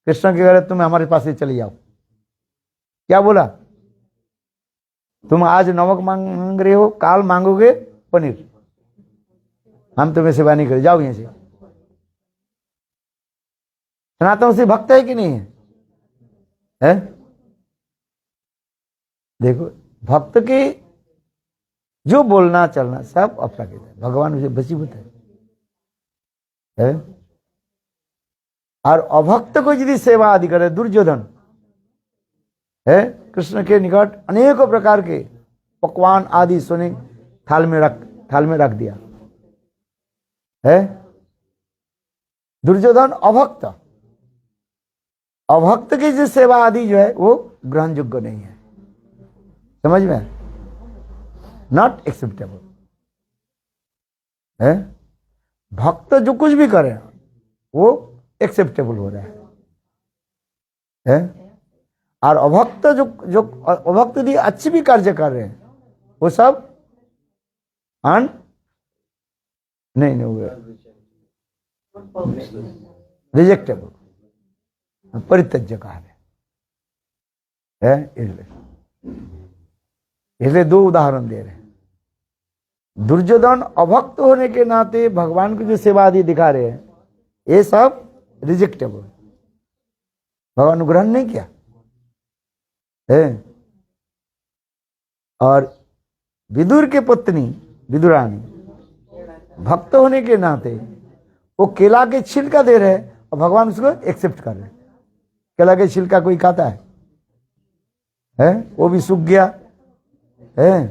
Speaker 1: कृष्ण के घर तुम हमारे पास ही चली जाओ। क्या बोला, तुम आज नमक मांग रहे हो, काल मांगोगे पनीर, हम तुम्हें सेवा नहीं करें, जाओ यहां से। सनातन से भक्त है कि नहीं है? देखो भक्त के जो बोलना चलना सब अपराकित है, भगवान उसे बसीभूत है। और अभक्त को यदि सेवा आदि करे, दुर्योधन है कृष्ण के निकट अनेकों प्रकार के पकवान आदि सोने थाल में रख दिया है। दुर्योधन अभक्त की जो सेवा आदि जो है वो ग्रहण योग्य नहीं है, समझ में, नॉट एक्सेप्टेबल है। भक्त जो कुछ भी करे वो एक्सेप्टेबल हो रहा है। और अभक्त जो अभक्त यदि अच्छी भी कार्य कर रहे हैं वो सब नहीं नहीं वो रिजेक्टेबल परित्यज्य कार्य है इसलिए दो उदाहरण दे रहे हैं। दुर्योधन अभक्त होने के नाते भगवान की जो सेवा आदि दिखा रहे हैं ये सब रिजेक्टेबल, भगवान ग्रहण नहीं किया है। और विदुर के पत्नी विदुरानी भक्त होने के नाते वो केला के छिलका दे रहे और भगवान उसको एक्सेप्ट कर रहे। केला के छिलका कोई खाता है? वो भी सूख गया है।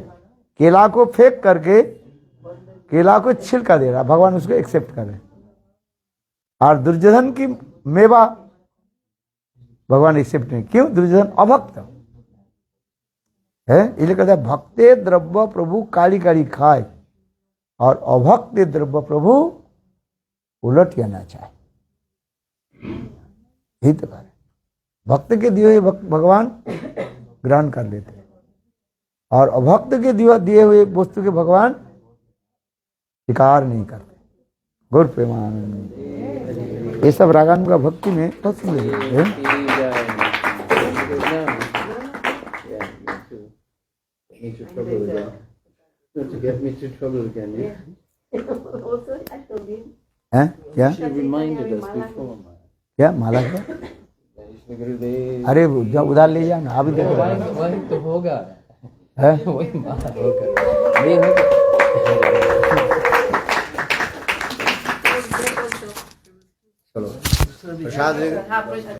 Speaker 1: केला को फेंक करके केला को छिलका दे रहा, भगवान उसको एक्सेप्ट कर रहे। और दुर्योधन की मेवा भगवान एक्सेप्ट नहीं, क्यों? दुर्योधन अभक्त है। इसलिए कहते हैं भक्ते द्रव्य प्रभु काली काली खाए और अभक्त द्रव्य प्रभु उलट जाना चाहे। यही तो कह रहे, भक्त के दिए हुए भगवान ग्रहण कर लेते और अभक्त के दिए हुए वस्तु के भगवान स्वीकार नहीं करते। गौर प्रेमानंद ये सब रागानुग का भक्ति में बहुत सुंदर है।
Speaker 2: To get me to trouble again, yeah?
Speaker 3: Also, I told him.
Speaker 1: हैं क्या
Speaker 2: She reminded us before.
Speaker 1: क्या माला क्या?
Speaker 2: Gurudev.
Speaker 1: अरे जब उधार ले जाओ ना, अभी देखो
Speaker 2: वही तो होगा
Speaker 1: है।
Speaker 2: वही माला होगा नहीं होगा। चलो प्रसाद